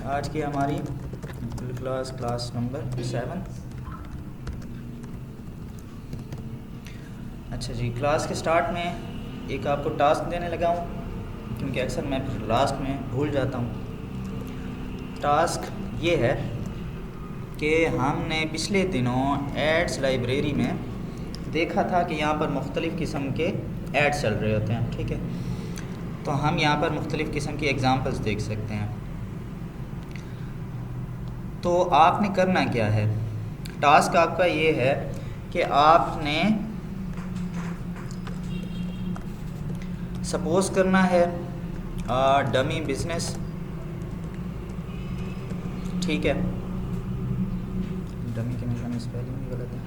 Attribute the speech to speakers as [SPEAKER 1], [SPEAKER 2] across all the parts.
[SPEAKER 1] आज की हमारी क्लास नंबर 7। अच्छा जी, क्लास के स्टार्ट में एक आपको टास्क देने लगा हूँ क्योंकि अक्सर मैं फिर लास्ट में भूल जाता हूँ। टास्क ये है कि हमने पिछले दिनों एड्स लाइब्रेरी में देखा था कि यहाँ पर मुख्तलिफ़ किस्म के एड्स चल रहे होते हैं, ठीक है। तो हम यहाँ पर मुख्तलिफ़ किस्म की एग्ज़ाम्पल्स देख सकते हैं। तो आपने करना क्या है, टास्क आपका ये है कि आपने सपोज़ करना है डमी बिज़नेस, ठीक है। डमी के मेरा स्पेलिंग गलत है।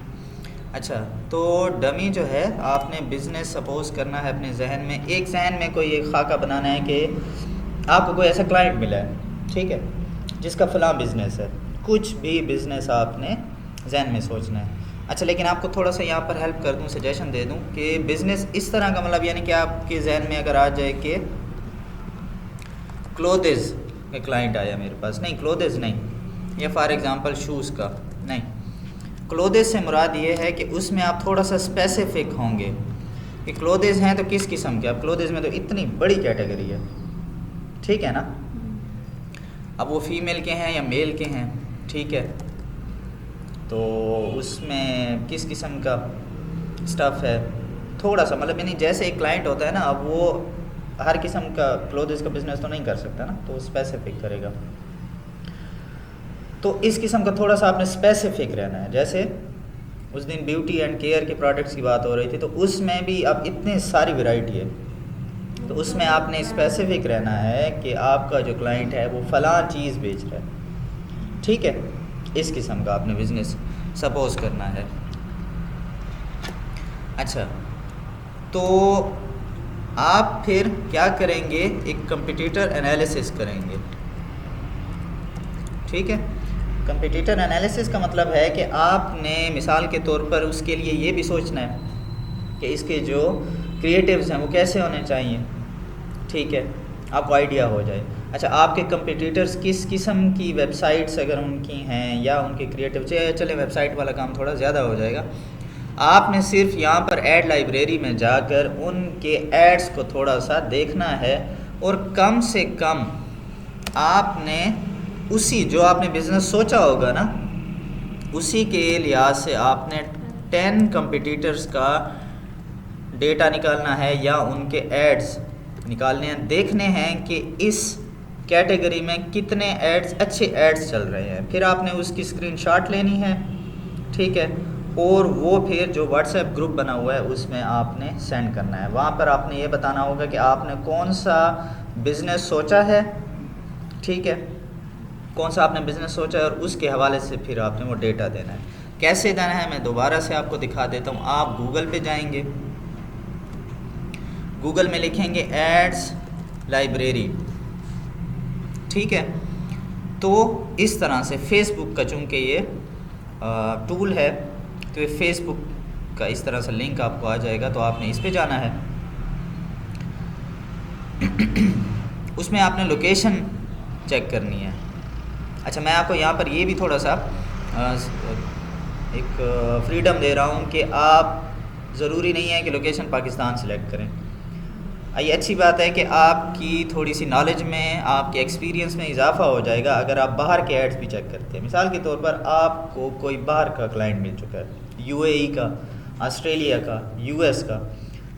[SPEAKER 1] अच्छा, तो डमी जो है आपने बिज़नेस सपोज़ करना है अपने जहन में। एक जहन में कोई एक खाका बनाना है कि आपको कोई ऐसा क्लाइंट मिला है, ठीक है, जिसका फ़लाँ बिज़नेस है। कुछ भी बिज़नेस आपने जहन में सोचना है। अच्छा, लेकिन आपको थोड़ा सा यहाँ पर हेल्प कर दूँ, सजेशन दे दूँ कि बिज़नेस इस तरह का, मतलब यानी कि आपके जहन में अगर आ जाए कि क्लोथेस का क्लाइंट आया मेरे पास, नहीं क्लोथेस नहीं, या फॉर एग्ज़ाम्पल शूज़ का नहीं, क्लोथेस से मुराद ये है कि उसमें आप थोड़ा सा स्पेसिफिक होंगे कि क्लोथेस हैं तो किस किस्म के। अब क्लोथेस में तो इतनी बड़ी कैटेगरी है, ठीक है ना। अब वो फीमेल के हैं या मेल के हैं, ठीक है, तो उसमें किस किस्म का स्टफ़ है, थोड़ा सा मतलब यानी जैसे एक क्लाइंट होता है ना, अब वो हर किस्म का क्लोथेस का बिज़नेस तो नहीं कर सकता ना, तो स्पेसिफिक करेगा। तो इस किस्म का थोड़ा सा आपने स्पेसिफिक रहना है। जैसे उस दिन ब्यूटी एंड केयर के प्रोडक्ट्स की बात हो रही थी, तो उसमें भी अब इतनी सारी वैरायटी है, तो उसमें आपने स्पेसिफिक रहना है कि आपका जो क्लाइंट है वो फ़लाँ चीज़ बेच रहा है, ठीक है। इस किस्म का आपने बिज़नेस सपोज़ करना है। अच्छा, तो आप फिर क्या करेंगे, एक कंपटीटर एनालिसिस करेंगे, ठीक है। कंपटीटर एनालिसिस का मतलब है कि आपने मिसाल के तौर पर उसके लिए ये भी सोचना है कि इसके जो क्रिएटिव्स हैं वो कैसे होने चाहिए, ठीक है, आपको आइडिया हो जाए। अच्छा, आपके कंपटीटर्स किस किस्म की वेबसाइट्स अगर उनकी हैं या उनके क्रिएटिव, चले वेबसाइट वाला काम थोड़ा ज़्यादा हो जाएगा। आपने सिर्फ यहाँ पर ऐड लाइब्रेरी में जाकर उनके एड्स को थोड़ा सा देखना है और कम से कम आपने उसी जो आपने बिज़नेस सोचा होगा ना, उसी के लिहाज से आपने 10 कंपटीटर्स का डेटा निकालना है या उनके एड्स निकालने हैं, देखने हैं कि इस कैटेगरी में कितने एड्स, अच्छे एड्स चल रहे हैं। फिर आपने उसकी स्क्रीनशॉट लेनी है, ठीक है, और वो फिर जो व्हाट्सएप ग्रुप बना हुआ है उसमें आपने सेंड करना है। वहाँ पर आपने ये बताना होगा कि आपने कौन सा बिज़नेस सोचा है, ठीक है, कौन सा आपने बिज़नेस सोचा है, और उसके हवाले से फिर आपने वो डेटा देना है। कैसे देना है मैं दोबारा से आपको दिखा देता हूँ। आप गूगल पे जाएंगे, गूगल में लिखेंगे एड्स लाइब्रेरी, ठीक है। तो इस तरह से फेसबुक का चूँकि ये टूल है, तो ये फेसबुक का इस तरह से लिंक आपको आ जाएगा, तो आपने इस पे जाना है। उसमें आपने लोकेशन चेक करनी है। अच्छा, मैं आपको यहाँ पर ये भी थोड़ा सा एक फ्रीडम दे रहा हूँ कि आप ज़रूरी नहीं है कि लोकेशन पाकिस्तान सेलेक्ट करें। ये अच्छी बात है कि आपकी थोड़ी सी नॉलेज में, आपके एक्सपीरियंस में इजाफा हो जाएगा अगर आप बाहर के एड्स भी चेक करते हैं। मिसाल के तौर पर आपको कोई बाहर का क्लाइंट मिल चुका है, यूएई का, ऑस्ट्रेलिया का, यूएस का,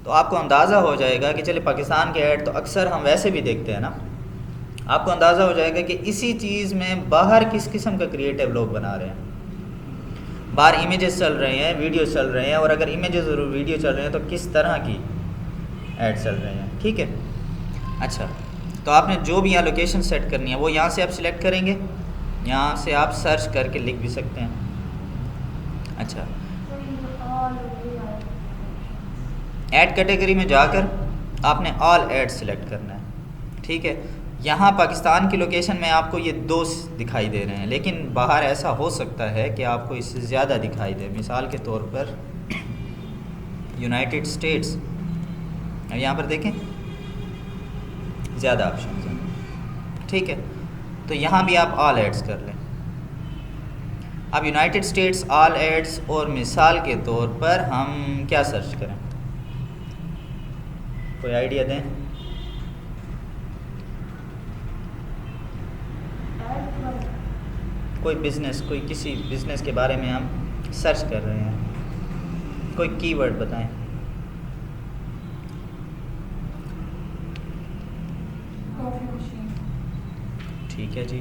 [SPEAKER 1] तो आपको अंदाज़ा हो जाएगा कि चले पाकिस्तान के ऐड तो अक्सर हम वैसे भी देखते हैं ना, आपको अंदाज़ा हो जाएगा कि इसी चीज़ में बाहर किस किस्म का क्रिएटिव लोग बना रहे हैं। बाहर इमेजेस चल रहे हैं, वीडियो चल रहे हैं, और अगर इमेजेस और वीडियो चल रहे हैं तो किस तरह की ऐड चल रहे हैं, ठीक है। अच्छा, तो आपने जो भी यहाँ लोकेशन सेट करनी है वो यहाँ से आप सिलेक्ट करेंगे, यहाँ से आप सर्च करके लिख भी सकते हैं। अच्छा, ऐड कैटेगरी में जाकर आपने ऑल ऐड सिलेक्ट करना है, ठीक है। यहाँ पाकिस्तान की लोकेशन में आपको ये 2 दिखाई दे रहे हैं, लेकिन बाहर ऐसा हो सकता है कि आपको इससे ज़्यादा दिखाई दे। मिसाल के तौर पर यूनाइटेड स्टेट्स, अब यहाँ पर देखें ज़्यादा ऑप्शन हैं, ठीक है। तो यहाँ भी आप ऑल एड्स कर लें। अब यूनाइटेड स्टेट्स ऑल एड्स और मिसाल के तौर पर हम क्या सर्च करें, कोई आइडिया दें? कोई बिज़नेस, कोई किसी बिज़नेस के बारे में हम सर्च कर रहे हैं, कोई कीवर्ड बताएं। ठीक है जी।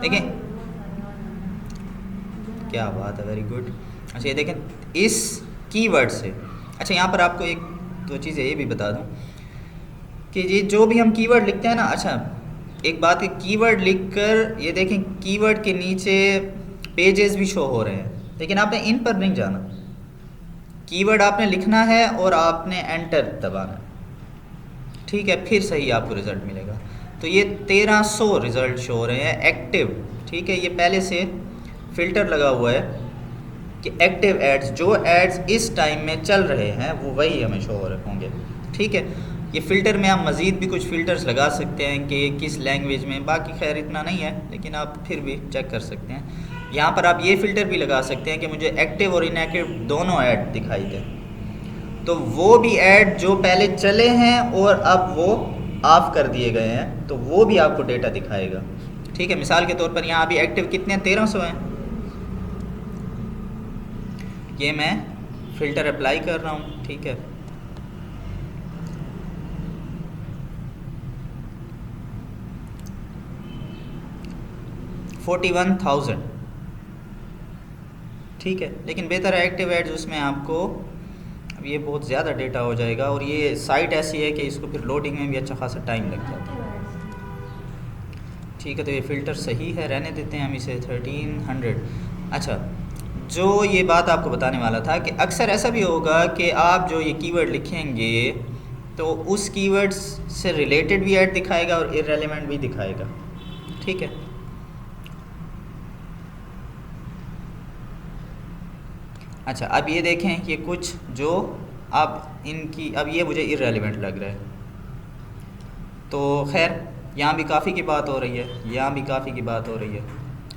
[SPEAKER 1] देखें, क्या बात है, वेरी गुड। अच्छा ये देखें, इस कीवर्ड से, अच्छा यहाँ पर आपको एक दो चीज़ें ये भी बता दूँ कि ये जो भी हम कीवर्ड लिखते हैं ना, अच्छा एक बात है, कीवर्ड लिखकर ये देखें कीवर्ड के नीचे पेजेस भी शो हो रहे हैं, लेकिन आपने इन पर नहीं जाना। कीवर्ड आपने लिखना है और आपने एंटर दबाना, ठीक है, फिर सही आपको रिज़ल्ट मिलेगा। तो ये 1300 रिज़ल्ट शो हो रहे हैं एक्टिव, ठीक है। ये पहले से फ़िल्टर लगा हुआ है कि एक्टिव एड्स, जो एड्स इस टाइम में चल रहे हैं वो वही हमें शो हो रहे होंगे, ठीक है। ये फ़िल्टर में आप मज़ीद भी कुछ फ़िल्टर्स लगा सकते हैं कि किस लैंग्वेज में, बाकी खैर इतना नहीं है, लेकिन आप फिर भी चेक कर सकते हैं। यहाँ पर आप ये फ़िल्टर भी लगा सकते हैं कि मुझे एक्टिव और इनएक्टिव दोनों ऐड दिखाई दें, तो वो भी ऐड जो pहले चले हैं और अब वो ऑफ़ कर दिए गए हैं, तो वो भी आपको डेटा दिखाएगा, ठीक है। मिसाल के तौर पर यहाँ अभी एक्टिव कितने हैं, 1300 हैं। ये मैं फ़िल्टर अप्लाई कर रहा हूँ, ठीक है। $41,000, ठीक है। लेकिन बेहतर है एक्टिव एड्स, उसमें आपको अब ये बहुत ज़्यादा डेटा हो जाएगा, और ये साइट ऐसी है कि इसको फिर लोडिंग में भी अच्छा खासा टाइम लग जाता है, ठीक है। तो ये फ़िल्टर सही है, रहने देते हैं हम इसे 1300। अच्छा, जो ये बात आपको बताने वाला था कि अक्सर ऐसा भी होगा कि आप जो ये कीवर्ड लिखेंगे तो उस कीवर्ड से रिलेटेड भी ऐड दिखाएगा और इररेलेवेंट भी दिखाएगा, ठीक है। अच्छा, अब ये देखें, ये कुछ जो अब इनकी, अब ये मुझे इररेलेवेंट लग रहा है, तो खैर यहाँ भी काफ़ी की बात हो रही है, यहाँ भी काफ़ी की बात हो रही है,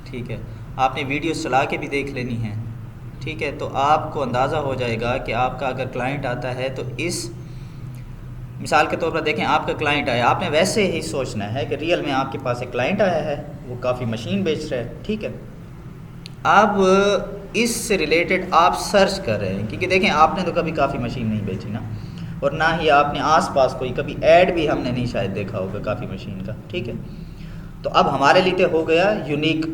[SPEAKER 1] ठीक है। आपने वीडियोस चला के भी देख लेनी है, ठीक है। तो आपको अंदाज़ा हो जाएगा कि आपका अगर क्लाइंट आता है तो इस मिसाल के तौर पर देखें, आपका क्लाइंट आया, आपने वैसे ही सोचना है कि रियल में आपके पास एक क्लाइंट आया है, वो काफ़ी मशीन बेच रहा है, ठीक है। अब इससे रिलेटेड आप सर्च कर रहे हैं, क्योंकि देखें आपने तो कभी काफ़ी मशीन नहीं बेची ना, और ना ही आपने आसपास कोई कभी ऐड भी हमने नहीं शायद देखा होगा काफ़ी मशीन का, ठीक है। तो अब हमारे लिए तो हो गया यूनिक,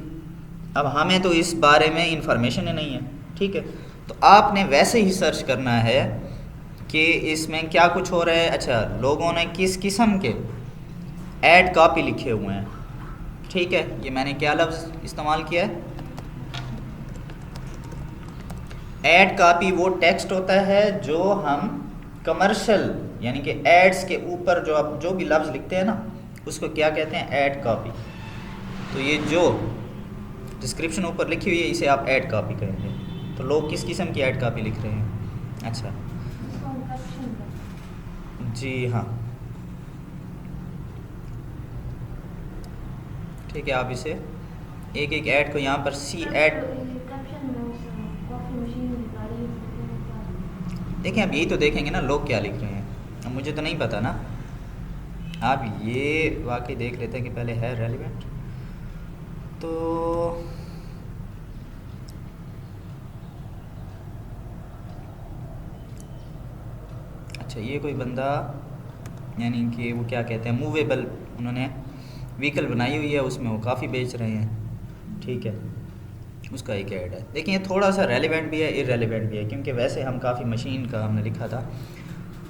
[SPEAKER 1] अब हमें तो इस बारे में इंफॉर्मेशन ही नहीं है, ठीक है। तो आपने वैसे ही सर्च करना है कि इसमें क्या कुछ हो रहा है। अच्छा, लोगों ने किस किस्म के ऐड कॉपी लिखे हुए हैं, ठीक है। ये मैंने क्या लफ्ज़ इस्तेमाल किया है, ऐड कॉपी। वो टेक्स्ट होता है जो हम कमर्शियल यानी कि एड्स के ऊपर जो आप जो भी लफ्ज़ लिखते हैं ना, उसको क्या कहते हैं, ऐड कॉपी। तो ये जो डिस्क्रिप्शन ऊपर लिखी हुई है इसे आप ऐड कॉपी कहेंगे। तो लोग किस किस्म की ऐड कॉपी लिख रहे हैं? अच्छा जी हाँ, ठीक है। आप इसे एक एक ऐड को यहाँ पर सी ऐड, देखें अब यही तो देखेंगे ना लोग क्या लिख रहे हैं, अब मुझे तो नहीं पता ना। आप ये वाकई देख लेते हैं कि पहले है रेलिवेंट। तो अच्छा, ये कोई बंदा यानी कि वो क्या कहते हैं, मूवेबल उन्होंने व्हीकल बनाई हुई है, उसमें वो काफ़ी बेच रहे हैं, ठीक है। उसका एक ऐड है। देखिए ये थोड़ा सा रेलिवेंट भी है, इररेलेवेंट भी है, क्योंकि वैसे हम काफ़ी मशीन का हमने लिखा था,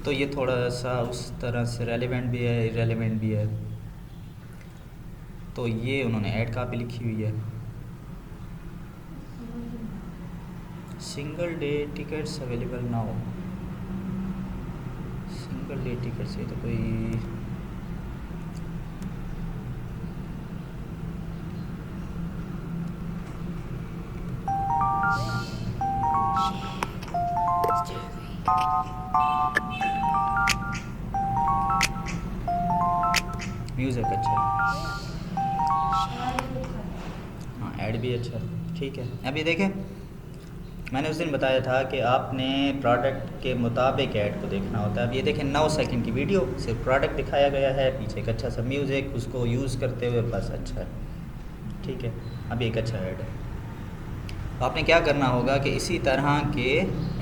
[SPEAKER 1] तो ये थोड़ा सा उस तरह से रेलिवेंट भी है, इररेलेवेंट भी है। तो ये उन्होंने ऐड कॉपी लिखी हुई है, single day tickets available now. Single day tickets, ये तो कोई म्यूज़िक अच्छा है, हाँ ऐड भी अच्छा है, ठीक है। अभी देखें, मैंने उस दिन बताया था कि आपने प्रोडक्ट के मुताबिक ऐड को देखना होता है। अब ये देखें 9 सेकंड की वीडियो, सिर्फ प्रोडक्ट दिखाया गया है, पीछे एक अच्छा सा म्यूज़िक, उसको यूज़ करते हुए बस अच्छा है, ठीक है। अब एक अच्छा ऐड है, तो आपने क्या करना होगा कि इसी तरह के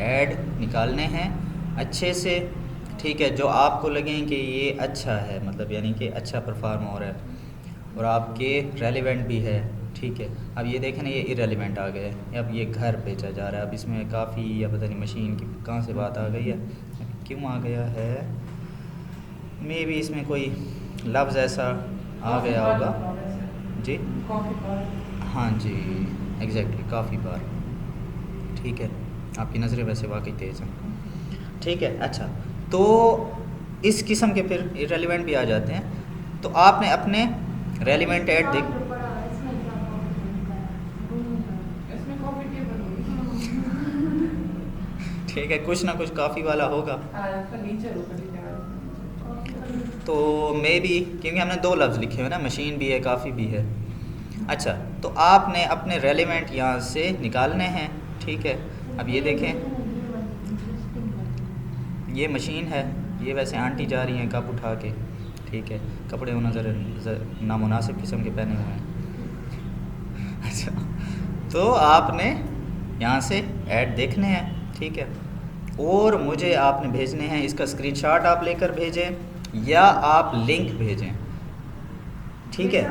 [SPEAKER 1] ऐड निकालने हैं अच्छे से, ठीक है, जो आपको लगें कि ये अच्छा है, मतलब यानी कि अच्छा परफॉर्म हो रहा है और आपके रेलिवेंट भी है, ठीक है। अब ये देखें ना, ये इरेलीवेंट आ गया है, अब ये घर बेचा जा रहा है। अब इसमें काफ़ी, या पता नहीं मशीन की कहाँ से बात आ गई है, क्यों आ गया है, मे भी इसमें कोई लफ्ज़ ऐसा आ गया होगा जी, हाँ जी एग्जैक्टली, काफ़ी बार, ठीक है। आपकी नज़रें वैसे वाकई तेज़ हैं, ठीक है। अच्छा, तो इस किस्म के फिर इरेलीवेंट भी आ जाते हैं, तो आपने अपने रेलिवेंट ऐड देख, ठीक है, कुछ ना कुछ काफ़ी वाला होगा, तो मे बी, क्योंकि हमने 2 लफ्ज़ लिखे हुए ना, मशीन भी है, काफ़ी भी है। अच्छा, तो आपने अपने रेलिवेंट यहाँ से निकालने हैं, ठीक है। अब ये देखें, ये मशीन है, ये वैसे आंटी जा रही हैं कप उठा के, ठीक है, कपड़े वो नज़र नामुनासिब किस्म के पहने हुए हैं। अच्छा, तो आपने यहाँ से ऐड देखने हैं, ठीक है, और मुझे आपने भेजने हैं, इसका स्क्रीनशॉट आप लेकर भेजें या आप लिंक भेजें, ठीक है।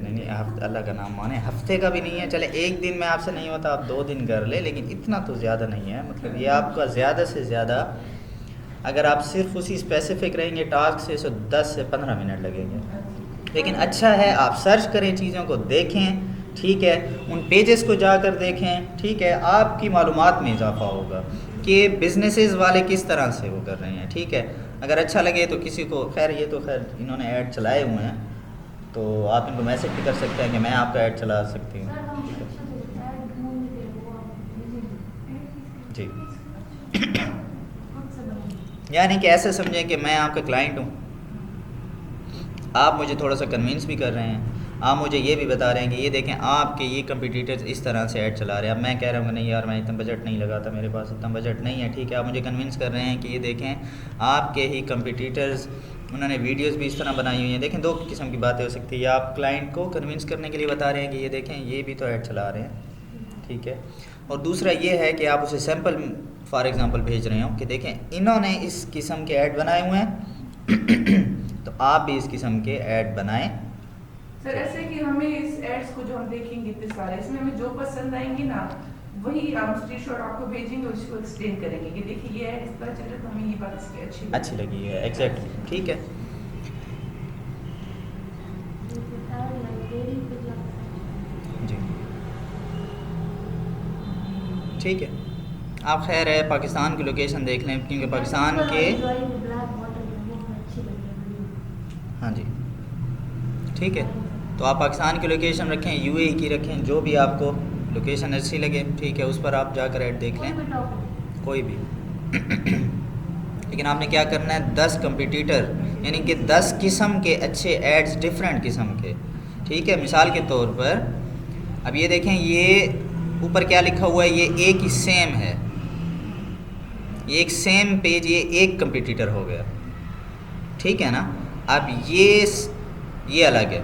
[SPEAKER 1] नहीं, अल्लाह का नाम माने, हफ्ते का भी नहीं है, चले एक दिन में आपसे नहीं होता, आप 2 दिन कर ले, लेकिन इतना तो ज़्यादा नहीं है। मतलब ये आपका ज़्यादा से ज़्यादा, अगर आप सिर्फ उसी स्पेसिफिक रहेंगे टास्क से, तो 10 से 15 मिनट लगेंगे। लेकिन अच्छा है आप सर्च करें, चीज़ों को देखें, ठीक है, उन पेजेस को जाकर देखें, ठीक है, आपकी मालूमात में इजाफा होगा कि बिजनेसेस वाले किस तरह से वो कर रहे हैं, ठीक है। अगर अच्छा लगे तो किसी को, खैर ये तो खैर इन्होंने ऐड चलाए हुए हैं, तो आप इनको मैसेज भी कर सकते हैं कि मैं आपका ऐड चला सकती हूँ, जी। यानी कि ऐसे समझें कि मैं आपका क्लाइंट हूँ, आप मुझे थोड़ा सा कन्विंस भी कर रहे हैं, आप मुझे ये भी बता रहे हैं कि ये देखें आपके ये कंपटीटर्स इस तरह से ऐड चला रहे हैं। अब मैं कह रहा हूँ नहीं यार, मैं इतना बजट नहीं लगाता, मेरे पास इतना बजट नहीं है, ठीक है। आप मुझे कन्विंस कर रहे हैं कि ये देखें आपके ही कंपटीटर्स, उन्होंने वीडियोस भी इस तरह बनाई हुई हैं। देखें, 2 किस्म की बातें हो सकती है, या आप क्लाइंट को कन्विंस करने के लिए बता रहे हैं कि ये देखें ये भी तो ऐड चला रहे हैं, ठीक है। और दूसरा ये है कि आप उसे सैम्पल फॉर एग्ज़ाम्पल भेज रहे हो कि देखें इन्होंने इस किस्म के ऐड बनाए हुए हैं, तो आप भी इस किस्म के ऐड बनाएं।
[SPEAKER 2] सर ऐसे कि हमें इस एड्स को जो हम देखेंगे इतने सारे, इसमें हमें जो पसंद आएंगे ना, वही हम स्क्रीनशॉट आपको भेजेंगे, उसको एक्सप्लेन करेंगे कि देखिए ये ऐड इस तरह चल रहा है, तो हमें ये बात इसकी अच्छी
[SPEAKER 1] लगी है, एग्जैक्टली, ठीक है। जी ठीक है, आप खैर है पाकिस्तान की लोकेशन देख लें, क्योंकि पाकिस्तान के, हाँ जी ठीक है, तो आप पाकिस्तान की लोकेशन रखें, यूएई की रखें, जो भी आपको लोकेशन अच्छी लगे, ठीक है, उस पर आप जाकर ऐड देख लें, कोई भी। लेकिन आपने क्या करना है, 10 कंपटीटर यानी कि 10 किस्म के अच्छे एड्स, डिफरेंट किस्म के, ठीक है। मिसाल के तौर पर अब ये देखें, ये ऊपर क्या लिखा हुआ है, ये एक ही सेम है, ये एक सेम पेज, ये एक कंपटीटर हो गया, ठीक है ना। अब ये अलग है,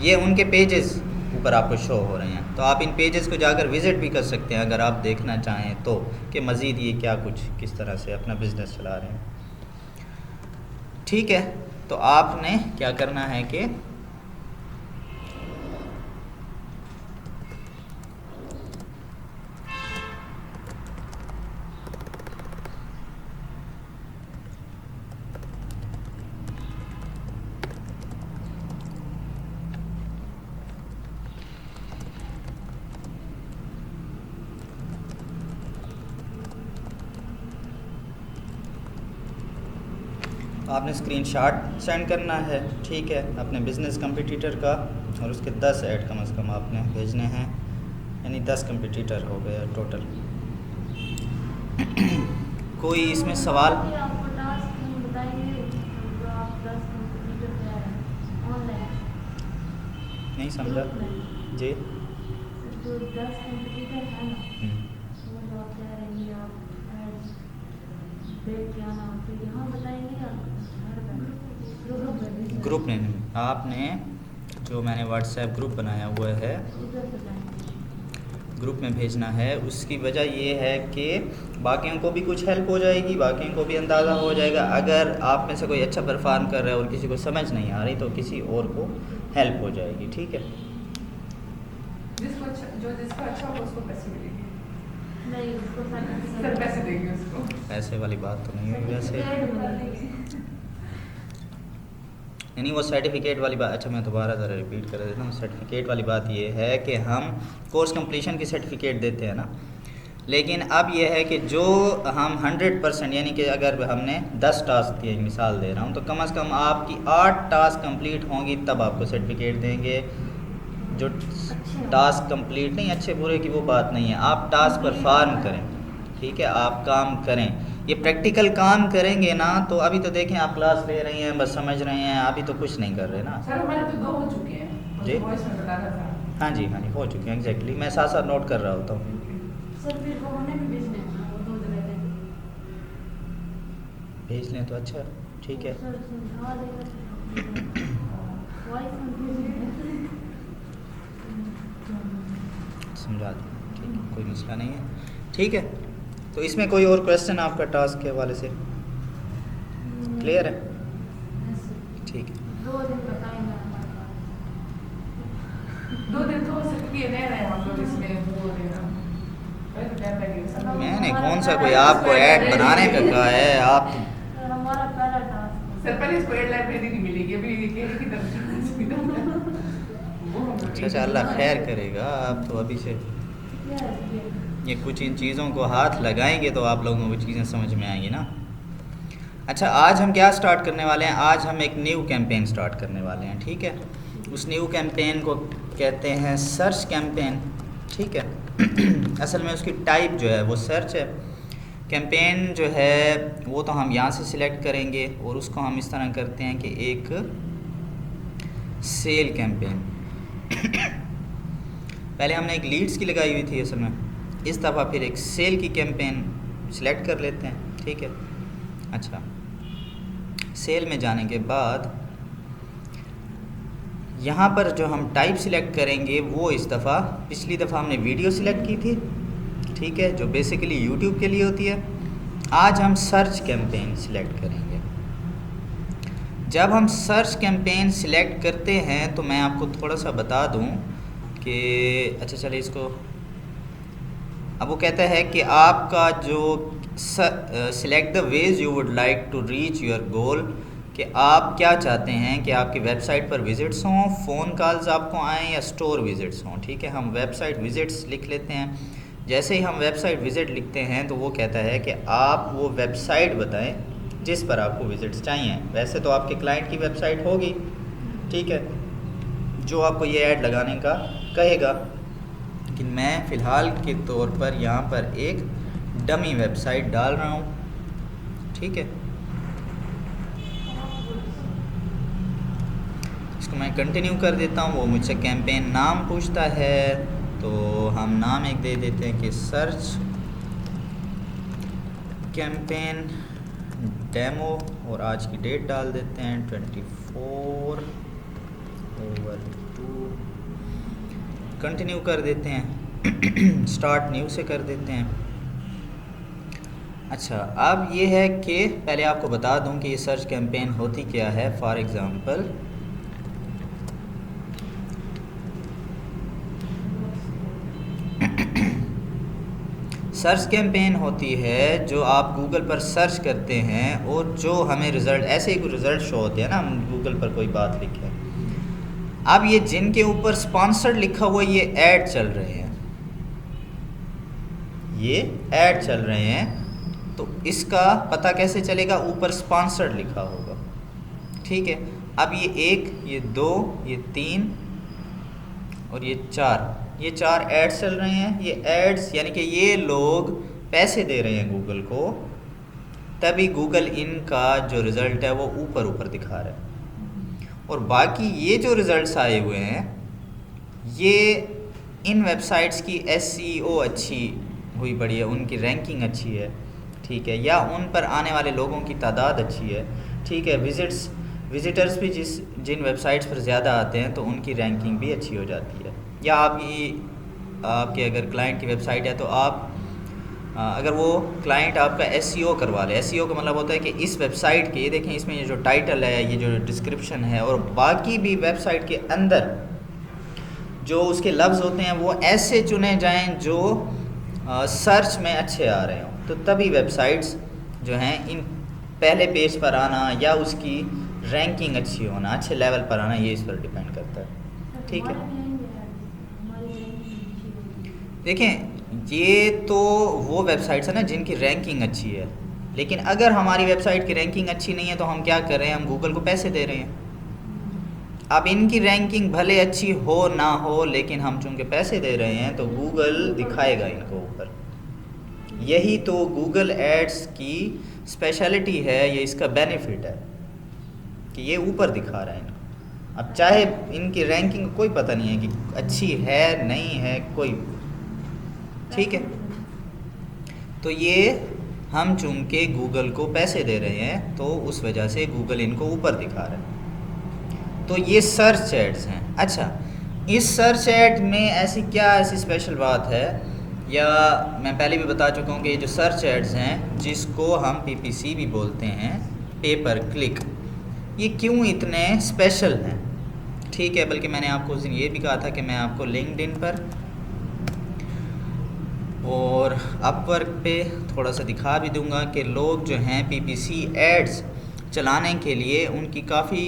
[SPEAKER 1] ये उनके पेजेस ऊपर आपको शो हो रहे हैं, तो आप इन पेजेस को जाकर विज़िट भी कर सकते हैं अगर आप देखना चाहें तो, कि मज़ीद ये क्या कुछ किस तरह से अपना बिज़नेस चला रहे हैं, ठीक है। तो आपने क्या करना है कि आपने स्क्रीनशॉट सेंड करना है, ठीक है, अपने बिज़नेस कंपटीटर का, और उसके 10 ऐड कम से कम आपने भेजने हैं, यानी 10 कंपटीटर हो गया टोटल। कोई इसमें सवाल?
[SPEAKER 3] आपको टास्क बताएंगे जो आप 10 कंप्यूटर पे हैं ऑनलाइन
[SPEAKER 1] नहीं समझा जी।
[SPEAKER 3] जो 10 कंप्यूटर है ना वो जो आप कह रही हैं आप एड्स देख के आना तो यहाँ बताएंगे या घर
[SPEAKER 1] ग्रुप में नहीं, आपने जो मैंने व्हाट्सएप ग्रुप बनाया हुआ है
[SPEAKER 3] उधर बताएंगे।
[SPEAKER 1] ग्रुप में भेजना है। उसकी वजह ये है कि बाकियों को भी कुछ हेल्प हो जाएगी, बाकियों को भी अंदाज़ा हो जाएगा। अगर आप में से कोई अच्छा परफॉर्म कर रहा है और किसी को समझ नहीं आ रही तो किसी और को हेल्प हो जाएगी, ठीक है।
[SPEAKER 2] जिसका अच्छा होगा उसको पैसे मिलेंगे।
[SPEAKER 3] नहीं उसको
[SPEAKER 2] सर पैसे देंगे उसको।
[SPEAKER 1] पैसे वाली बात तो नहीं हुई वैसे,
[SPEAKER 3] सर्टिफिकेट
[SPEAKER 1] नहीं वो सर्टिफिकेट वाली बात। अच्छा मैं दोबारा ज़रा रिपीट कर देता हूँ। सर्टिफिकेट वाली बात ये है कि हम कोर्स कंप्लीशन की सर्टिफिकेट देते हैं ना, लेकिन अब ये है कि जो हम 100% यानी कि अगर हमने 10 टास्क दिए, मिसाल दे रहा हूँ, तो कम से कम आपकी 8 टास्क कंप्लीट होंगी तब आपको सर्टिफिकेट देंगे। जो टास्क कंप्लीट नहीं, अच्छे बुरे की वो बात नहीं है, आप टास्क परफॉर्म करें, ठीक है, आप काम करें। ये प्रैक्टिकल काम करेंगे ना तो अभी तो देखें आप क्लास ले रही हैं, बस समझ रहे हैं, अभी तो कुछ नहीं कर रहे ना।
[SPEAKER 2] सर हमारे तो 2 हो चुके हैं
[SPEAKER 1] जी
[SPEAKER 2] वॉइस में बता रहा था।
[SPEAKER 1] हाँ जी हो चुके हैं एग्जैक्टली। मैं साथ साथ नोट कर रहा होता हूँ।
[SPEAKER 3] सर फिर वो हमें भी भेजने हैं वो 2 जगह पे
[SPEAKER 1] भेज लें तो अच्छा, ठीक है।
[SPEAKER 3] सर समझा देगा वॉइस में भेजने
[SPEAKER 1] समझा दें, ठीक है, कोई मसला नहीं है, ठीक है। तो इसमें कोई और क्वेश्चन आपका टास्क के हवाले से क्लियर है? ठीक है।
[SPEAKER 3] 2 दिन बताएंगे हमारे पास
[SPEAKER 2] 2 दिन तो हो सकती है, रह रहे हैं हम लोग इसमें 2 दिन। वही तो टाइम लगेगा।
[SPEAKER 1] मैंने कौन सा कोई आपको ऐड बनाने का कहा है? आप
[SPEAKER 3] सर हमारा पहला टास्क
[SPEAKER 2] सर पहले इसको एड लाइब्रेरी नहीं मिलेगी अभी ये की तरफ
[SPEAKER 1] अच्छा अल्लाह खैर करेगा। आप तो अभी से ये कुछ इन चीज़ों को हाथ लगाएंगे तो आप लोगों को चीज़ें समझ में आएंगी ना। अच्छा आज हम क्या स्टार्ट करने वाले हैं? आज हम एक न्यू कैंपेन स्टार्ट करने वाले हैं, ठीक है। उस न्यू कैंपेन को कहते हैं सर्च कैंपेन, ठीक है। असल में उसकी टाइप जो है वो सर्च है। कैंपेन जो है वो तो हम यहाँ से सिलेक्ट करेंगे और उसको हम इस तरह करते हैं कि एक सेल कैंपेन पहले हमने एक लीड्स की लगाई हुई थी असल में, इस दफ़ा फिर एक सेल की कैंपेन सिलेक्ट कर लेते हैं, ठीक है। अच्छा सेल में जाने के बाद यहाँ पर जो हम टाइप सिलेक्ट करेंगे वो इस दफ़ा, पिछली दफ़ा हमने वीडियो सिलेक्ट की थी, ठीक है, जो बेसिकली यूट्यूब के लिए होती है। आज हम सर्च कैंपेन सिलेक्ट करेंगे। जब हम सर्च कैंपेन सिलेक्ट करते हैं तो मैं आपको थोड़ा सा बता दूं कि अच्छा चलिए इसको, अब वो कहता है कि आपका जो select the ways you would like to reach your goal, कि आप क्या चाहते हैं कि आपकी वेबसाइट पर विज़िट्स हों, फ़ोन कॉल्स आपको आएँ या स्टोर विज़िट्स हों, ठीक है। हम वेबसाइट विज़िट्स लिख लेते हैं। जैसे ही हम वेबसाइट विज़िट लिखते हैं तो वो कहता है कि आप वो वेबसाइट बताएं जिस पर आपको विज़िट्स चाहिए। वैसे तो आपके क्लाइंट की वेबसाइट होगी, ठीक है, जो आपको ये ऐड लगाने का कहेगा, लेकिन मैं फ़िलहाल के तौर पर यहाँ पर एक डमी वेबसाइट डाल रहा हूँ, ठीक है। इसको मैं कंटिन्यू कर देता हूँ। वो मुझसे कैंपेन नाम पूछता है तो हम नाम एक दे देते हैं कि सर्च कैंपेन डेमो, और आज की डेट डाल देते हैं 24/2। कंटिन्यू कर देते हैं, स्टार्ट न्यू से कर देते हैं। अच्छा अब ये है कि पहले आपको बता दूं कि ये सर्च कैंपेन होती क्या है। फॉर एग्ज़ाम्पल सर्च कैंपेन होती है जो आप गूगल पर सर्च करते हैं और जो हमें रिज़ल्ट, ऐसे ही रिज़ल्ट शो होते हैं ना, हम गूगल पर कोई बात लिखे। अब ये जिनके ऊपर स्पॉन्सर्ड लिखा हुआ ये ऐड चल रहे हैं, ये ऐड चल रहे हैं, तो इसका पता कैसे चलेगा? ऊपर स्पॉन्सर्ड लिखा होगा, ठीक है। अब ये 1, ये 2, ये 3 और ये 4, ये 4 एड्स चल रहे हैं। ये एड्स यानी कि ये लोग पैसे दे रहे हैं गूगल को, तभी गूगल इनका जो रिज़ल्ट है वो ऊपर दिखा रहा है। और बाकी ये जो रिज़ल्ट्स आए हुए हैं ये इन वेबसाइट्स की SEO अच्छी हुई पड़ी है, उनकी रैंकिंग अच्छी है, ठीक है, या उन पर आने वाले लोगों की तादाद अच्छी है, ठीक है। विज़िटर्स भी जिन वेबसाइट्स पर ज़्यादा आते हैं तो उनकी रैंकिंग भी अच्छी हो जाती है। या आपके अगर क्लाइंट की वेबसाइट है तो आप अगर वो क्लाइंट आपका SEO करवा ले, SEO का मतलब होता है कि इस वेबसाइट के, ये देखें इसमें ये जो टाइटल है, ये जो डिस्क्रिप्शन है और बाकी भी वेबसाइट के अंदर जो उसके लफ्ज़ होते हैं वो ऐसे चुने जाएं जो सर्च में अच्छे आ रहे हों, तो तभी वेबसाइट्स जो हैं इन पहले पेज पर आना या उसकी रैंकिंग अच्छी होना, अच्छे लेवल पर आना, ये इस पर डिपेंड करता है, ठीक है। देखें ये तो वो वेबसाइट्स है ना जिनकी रैंकिंग अच्छी है, लेकिन अगर हमारी वेबसाइट की रैंकिंग अच्छी नहीं है तो हम क्या कर रहे हैं, हम गूगल को पैसे दे रहे हैं। अब इनकी रैंकिंग भले अच्छी हो ना हो, लेकिन हम चूँकि पैसे दे रहे हैं तो गूगल दिखाएगा इनको ऊपर। यही तो गूगल एड्स की स्पेशलिटी है, ये इसका बेनिफिट है कि ये ऊपर दिखा रहा है इनको। अब चाहे इनकी रैंकिंग कोई पता नहीं है कि अच्छी है नहीं है, कोई, ठीक है। तो ये हम चूँकि गूगल को पैसे दे रहे हैं तो उस वजह से गूगल इनको ऊपर दिखा रहा है। तो ये सर्च एड्स हैं। अच्छा, इस सर्च एड में ऐसी स्पेशल बात है, या मैं पहले भी बता चुका हूँ कि ये जो सर्च एड्स हैं जिसको हम PPC भी बोलते हैं, पे पर क्लिक, ये क्यों इतने स्पेशल हैं, ठीक है। बल्कि मैंने आपको उस दिन ये भी कहा था कि मैं आपको लिंक्डइन पर और अपवर्क पे थोड़ा सा दिखा भी दूंगा कि लोग जो हैं PPC एड्स चलाने के लिए उनकी काफ़ी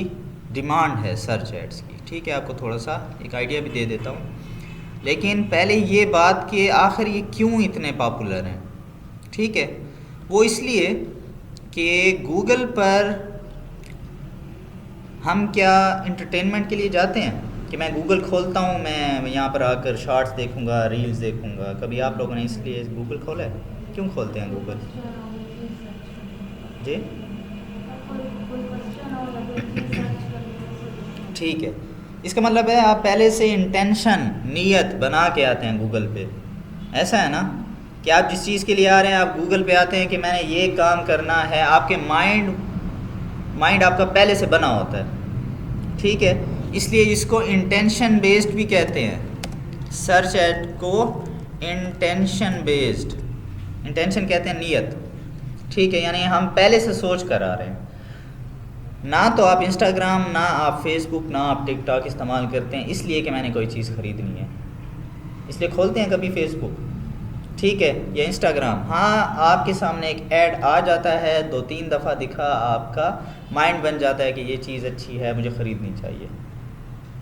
[SPEAKER 1] डिमांड है सर्च एड्स की, ठीक है। आपको थोड़ा सा एक आइडिया भी दे देता हूँ, लेकिन पहले ये बात कि आखिर ये क्यों इतने पॉपुलर हैं, ठीक है। वो इसलिए कि गूगल पर हम क्या इंटरटेनमेंट के लिए जाते हैं कि मैं गूगल खोलता हूँ, मैं यहाँ पर आकर शॉर्ट्स देखूँगा, रील्स देखूँगा। कभी आप लोगों ने इसलिए गूगल खोला है? क्यों खोलते हैं गूगल जी? ठीक है, इसका मतलब है आप पहले से इंटेंशन, नीयत बना के आते हैं गूगल पे। ऐसा है ना कि आप जिस चीज़ के लिए आ रहे हैं, आप गूगल पे आते हैं कि मैंने ये काम करना है, आपके माइंड आपका पहले से बना होता है, ठीक है। इसलिए इसको इंटेंशन बेस्ड भी कहते हैं, सर्च एड को इंटेंशन बेस्ड, इंटेंशन कहते हैं नीयत, ठीक है। यानी हम पहले से सोच कर आ रहे हैं। ना तो आप इंस्टाग्राम, ना आप फेसबुक, ना आप टिकटॉक इस्तेमाल करते हैं इसलिए कि मैंने कोई चीज़ ख़रीदनी है, इसलिए खोलते हैं कभी फेसबुक, ठीक है, या इंस्टाग्राम। हाँ, आपके सामने एक ऐड आ जाता है, 2-3 दफ़ा दिखा, आपका माइंड बन जाता है कि ये चीज़ अच्छी है, मुझे ख़रीदनी चाहिए,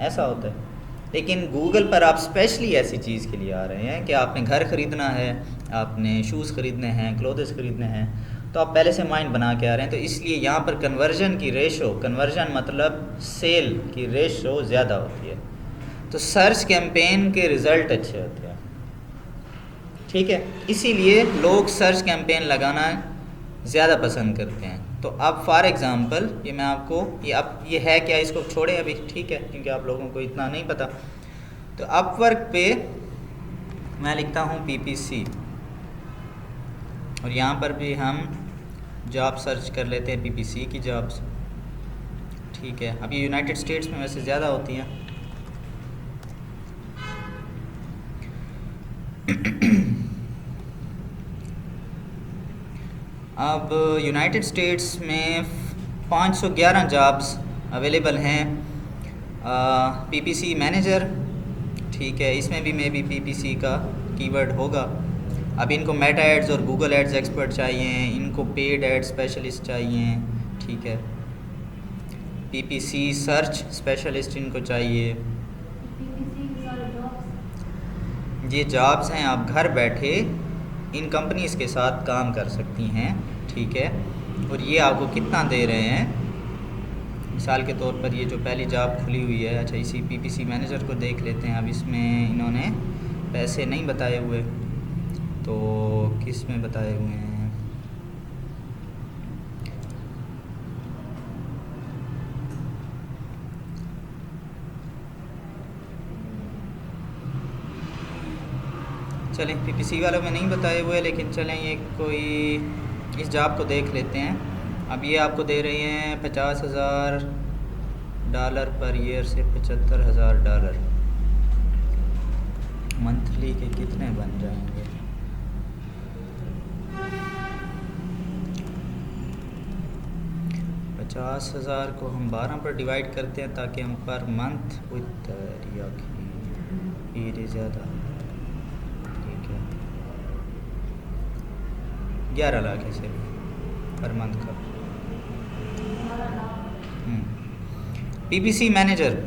[SPEAKER 1] ऐसा होता है। लेकिन गूगल पर आप स्पेशली ऐसी चीज़ के लिए आ रहे हैं कि आपने घर ख़रीदना है, आपने शूज़ ख़रीदने हैं, क्लोथ्स ख़रीदने हैं, तो आप पहले से माइंड बना के आ रहे हैं। तो इसलिए यहाँ पर कन्वर्जन की रेशो, कन्वर्जन मतलब सेल की रेशो ज़्यादा होती है, तो सर्च कैंपेन के रिज़ल्ट अच्छे होते हैं, ठीक है। इसीलिए लोग सर्च कैंपेन लगाना ज़्यादा पसंद करते हैं। तो अब फॉर एग्ज़ाम्पल ये मैं आपको ये है क्या, इसको छोड़ें अभी, ठीक है, क्योंकि आप लोगों को इतना नहीं पता। तो अपवर्क पे मैं लिखता हूँ PPC और यहाँ पर भी हम जॉब सर्च कर लेते हैं, PPC की जॉब्स, ठीक है। अब ये यूनाइटेड स्टेट्स में वैसे ज़्यादा होती हैं। अब यूनाइटेड स्टेट्स में 511 जॉब्स अवेलेबल हैं। PPC मैनेजर, ठीक है, इसमें भी मे बी PPC का कीवर्ड होगा। अब इनको मेटा एड्स और गूगल एड्स एक्सपर्ट चाहिए, इनको पेड एड स्पेशलिस्ट चाहिए, ठीक है। PPC सर्च स्पेशलिस्ट इनको चाहिए। ये जॉब्स हैं, आप घर बैठे इन कंपनीज़ के साथ काम कर सकती हैं, ठीक है। और ये आपको कितना दे रहे हैं, मिसाल के तौर पर ये जो पहली जॉब खुली हुई है, अच्छा इसी पीपीसी मैनेजर को देख लेते हैं। अब इसमें इन्होंने पैसे नहीं बताए हुए, तो किस में बताए हुए हैं? चलें, पीपीसी वालों में नहीं बताए हुए, लेकिन चलें ये कोई इस जॉब को देख लेते हैं। अब ये आपको दे रही हैं $50,000 पर ईयर से $75,000 मंथली के कितने बन जाएंगे? $50,000 को हम 12 पर डिवाइड करते हैं ताकि हम पर मंथ ये ज़्यादा, ठीक है 11 लाख है सिर्फ पर मंथ का। पीपीसी मैनेजर,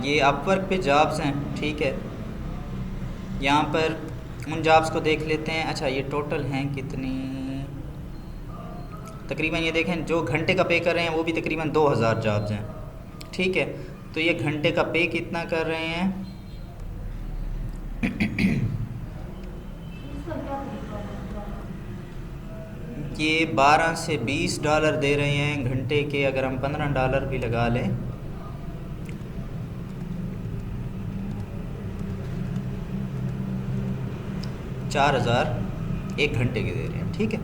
[SPEAKER 1] ये अपवर्क पे जॉब्स हैं, ठीक है। यहाँ पर उन जॉब्स को देख लेते हैं। अच्छा ये टोटल हैं कितनी, तकरीबन ये देखें जो घंटे का पे कर रहे हैं वो भी तकरीबन 2000 जॉब्स हैं, ठीक है। तो ये घंटे का पे कितना कर रहे हैं?
[SPEAKER 3] इसका क्या तरीका है?
[SPEAKER 1] ये $12 से $20 दे रहे हैं घंटे के। अगर हम $15 भी लगा लें, $4,000 एक घंटे के दे रहे हैं, ठीक है।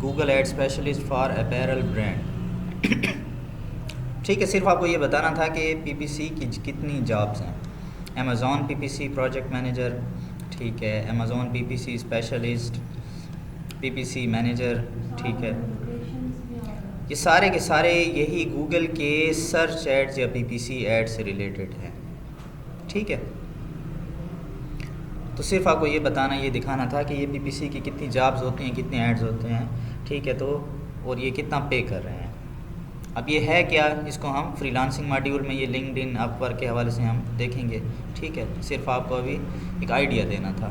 [SPEAKER 1] Google ad specialist for apparel brand, ठीक है। सिर्फ आपको ये बताना था कि पीपीसी की कितनी जॉब्स हैं। अमेज़ॉन पीपीसी प्रोजेक्ट मैनेजर, ठीक है। Amazon PPC specialist, PPC manager, ठीक है।
[SPEAKER 3] लोकेशंस भी आ रहे हैं।
[SPEAKER 1] ये सारे के सारे यही गूगल के सर्च एड्स या पीपीसी एड से रिलेटेड हैं, ठीक है। तो सिर्फ आपको ये बताना, ये दिखाना था कि ये पीपीसी की कितनी जॉब्स होती हैं, कितने एड्स होते हैं, ठीक है। तो और ये कितना पे कर रहे हैं। अब ये है क्या, इसको हम फ्रीलांसिंग मॉड्यूल में ये लिंक्डइन अपवर्क के हवाले से हम देखेंगे, ठीक है। सिर्फ आपको अभी एक आइडिया देना था।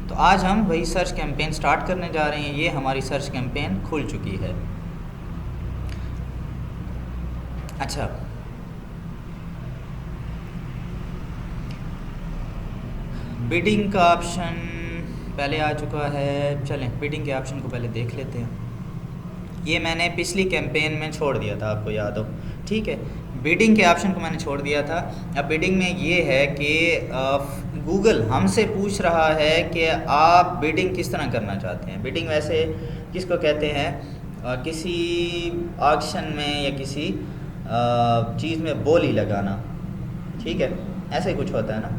[SPEAKER 1] तो आज हम वही सर्च कैंपेन स्टार्ट करने जा रहे हैं। ये हमारी सर्च कैंपेन खुल चुकी है। अच्छा, बिडिंग का ऑप्शन पहले आ चुका है। चलें बिडिंग के ऑप्शन को पहले देख लेते हैं। ये मैंने पिछली कैंपेन में छोड़ दिया था, आपको याद हो, ठीक है। बिडिंग के ऑप्शन को मैंने छोड़ दिया था। अब बिडिंग में ये है कि गूगल हमसे पूछ रहा है कि आप बिडिंग किस तरह करना चाहते हैं। बिडिंग वैसे किसको कहते हैं, किसी ऑक्शन में या किसी चीज़ में बोली लगाना, ठीक है, ऐसे ही कुछ होता है ना।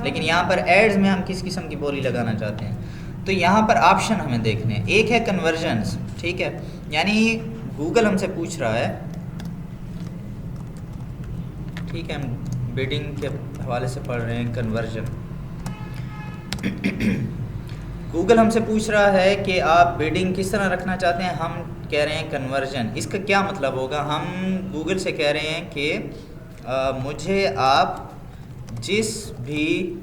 [SPEAKER 1] लेकिन यहाँ पर एड्स में हम किस किस्म की बोली लगाना चाहते हैं, तो यहाँ पर ऑप्शन हमें देखने हैं। एक है कन्वर्जन्स, ठीक है, यानी गूगल हमसे पूछ रहा है, ठीक है, हम बिडिंग के हवाले से पढ़ रहे हैं कन्वर्जन। गूगल हमसे पूछ रहा है कि आप बिडिंग किस तरह रखना चाहते हैं। हम कह रहे हैं कन्वर्जन। इसका क्या मतलब होगा, हम गूगल से कह रहे हैं कि मुझे आप जिस भी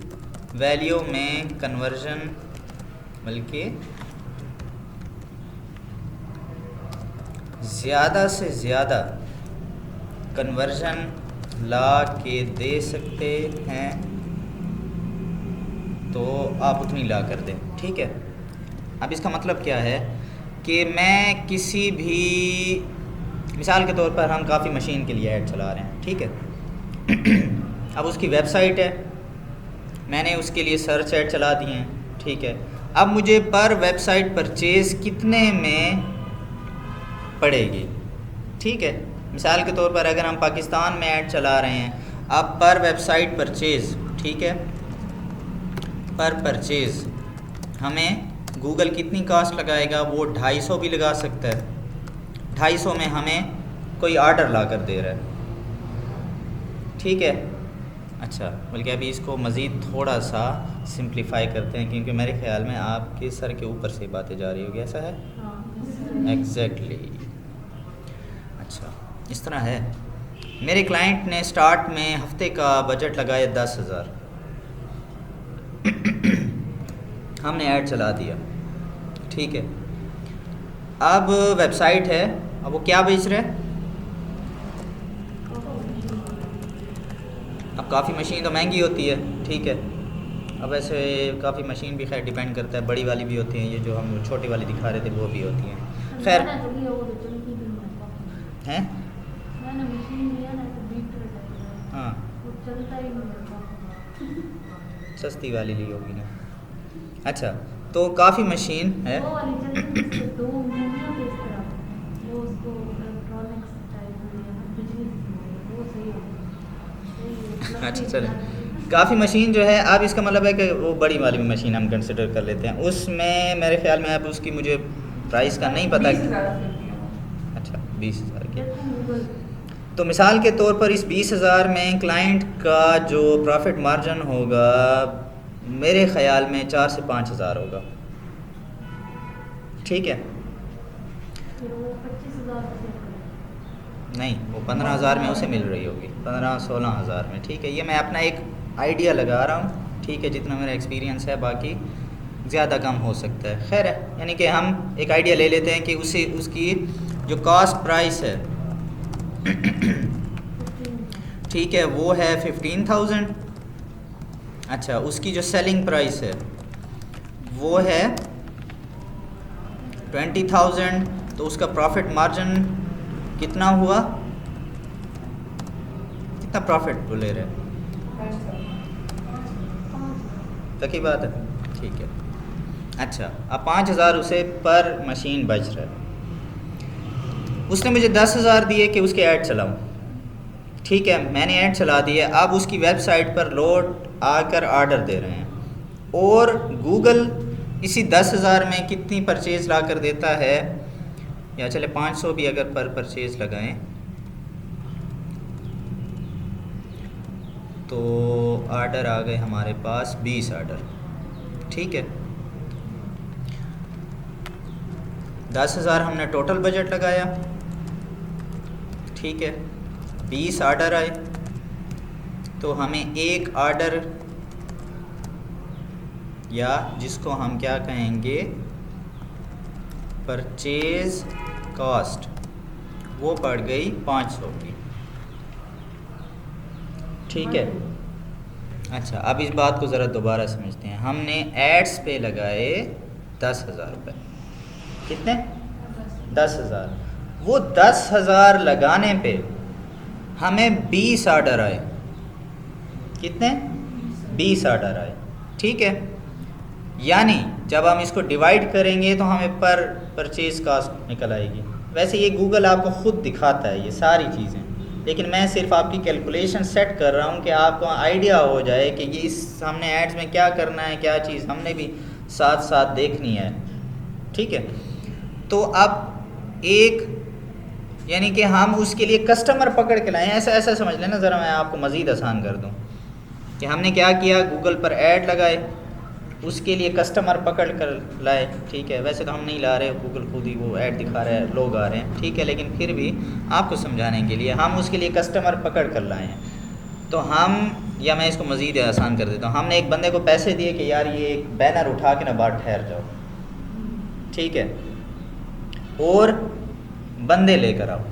[SPEAKER 1] वैल्यू में कन्वर्जन, बल्कि ज़्यादा से ज़्यादा कन्वर्जन ला के दे सकते हैं, तो आप उतनी ला कर दें, ठीक है। अब इसका मतलब क्या है कि मैं किसी भी, मिसाल के तौर पर हम काफ़ी मशीन के लिए ऐड चला रहे हैं, ठीक है। अब उसकी वेबसाइट है, मैंने उसके लिए सर्च ऐड चला दिए हैं, ठीक है। अब मुझे पर वेबसाइट परचेज़ कितने में पड़ेगी, ठीक है। मिसाल के तौर पर अगर हम पाकिस्तान में ऐड चला रहे हैं, अब पर वेबसाइट परचेज़, ठीक है, पर परचेज़ हमें गूगल कितनी कास्ट लगाएगा, वो 250 भी लगा सकता है। 250 में हमें कोई ऑर्डर ला कर दे रहा है, ठीक है। अच्छा, बल्कि अभी इसको मज़ीद थोड़ा सा सिंप्लीफाई करते हैं, क्योंकि मेरे ख्याल में आपके सर के ऊपर से बातें जा रही होगी, ऐसा है? एग्जैक्टली। अच्छा, इस तरह है। मेरे क्लाइंट ने स्टार्ट में हफ्ते का बजट लगाया 10,000। हमने ऐड चला दिया, ठीक है। अब वेबसाइट है, अब वो क्या बेच रहे हैं? अब काफ़ी मशीन तो महंगी होती है, ठीक है। अब ऐसे काफ़ी मशीन भी खैर डिपेंड करता है, बड़ी वाली भी होती हैं, ये जो हम छोटी वाली दिखा रहे थे वो भी होती हैं। खैर हैं, हाँ सस्ती वाली ली होगी ना। अच्छा, तो काफ़ी मशीन है। अच्छा चलें, काफ़ी मशीन जो है, अब इसका मतलब है कि वो बड़ी वाली मशीन हम कंसिडर कर लेते हैं। उसमें मेरे ख्याल में अब उसकी मुझे प्राइस का नहीं पता।
[SPEAKER 2] 20,000
[SPEAKER 1] अच्छा 20,000 की। तो मिसाल के तौर पर इस 20,000 में क्लाइंट का जो प्रॉफिट मार्जिन होगा मेरे ख़याल में 4 से 5,000 होगा, ठीक है। नहीं, वो 15,000 में उसे मिल रही होगी, 15-16 हज़ार में, ठीक है। ये मैं अपना एक आइडिया लगा रहा हूँ, ठीक है, जितना मेरा एक्सपीरियंस है, बाकी ज़्यादा कम हो सकता है। खैर है, यानी कि हम एक आइडिया ले लेते हैं कि उसकी जो कॉस्ट प्राइस है ठीक है, वो है 15,000। अच्छा, उसकी जो सेलिंग प्राइस है वो है 20,000। तो उसका प्रॉफिट मार्जिन कितना हुआ, कितना प्रॉफिट ले रहे हैं, तक ही बात है, ठीक है। अच्छा, अब 5,000 उसे पर मशीन बच रहा है। उसने मुझे 10,000 दिए कि उसके ऐड चलाऊं, ठीक है, मैंने ऐड चला दिए। अब उसकी वेबसाइट पर लोग आकर ऑर्डर दे रहे हैं और गूगल इसी 10,000 में कितनी परचेज़ ला कर देता है, या चले 500 भी अगर पर परचेज़ लगाएं तो ऑर्डर आ गए हमारे पास 20 ऑर्डर, ठीक है। 10,000 हमने टोटल बजट लगाया, ठीक है। 20 ऑर्डर आए तो हमें एक ऑर्डर, या जिसको हम क्या कहेंगे परचेज़ कॉस्ट, वो पड़ गई 500 की, ठीक है। अच्छा, अब इस बात को ज़रा दोबारा समझते हैं। हमने एड्स पे लगाए 10,000 रुपये, कितने? 10,000। वो 10,000 लगाने पे हमें 20 ऑर्डर आए, कितने? 20 ऑर्डर आए, ठीक है। यानी जब हम इसको डिवाइड करेंगे तो हमें पर परचेज़ कास्ट निकल आएगी। वैसे ये गूगल आपको ख़ुद दिखाता है ये सारी चीज़ें, लेकिन मैं सिर्फ आपकी कैलकुलेशन सेट कर रहा हूँ कि आपको आइडिया हो जाए कि ये इस हमने एड्स में क्या करना है, क्या चीज़ हमने भी साथ साथ देखनी है, ठीक है। तो अब एक, यानी कि हम उसके लिए कस्टमर पकड़ के लाएं, ऐसा ऐसा समझ लेना ज़रा, मैं आपको मज़ीद आसान कर दूँ कि हमने क्या किया, गूगल पर ऐड लगाए, उसके लिए कस्टमर पकड़ कर लाए, ठीक है। वैसे तो हम नहीं ला रहे, गूगल खुद ही वो ऐड दिखा रहा है, लोग आ रहे हैं, ठीक है, लेकिन फिर भी आपको समझाने के लिए हम उसके लिए कस्टमर पकड़ कर लाए हैं। तो हम, या मैं इसको मज़ीद आसान कर देता हूँ, हमने एक बंदे को पैसे दिए कि यार ये एक बैनर उठा के ना बाहर ठहर जाओ, ठीक है, और बंदे लेकर आओ।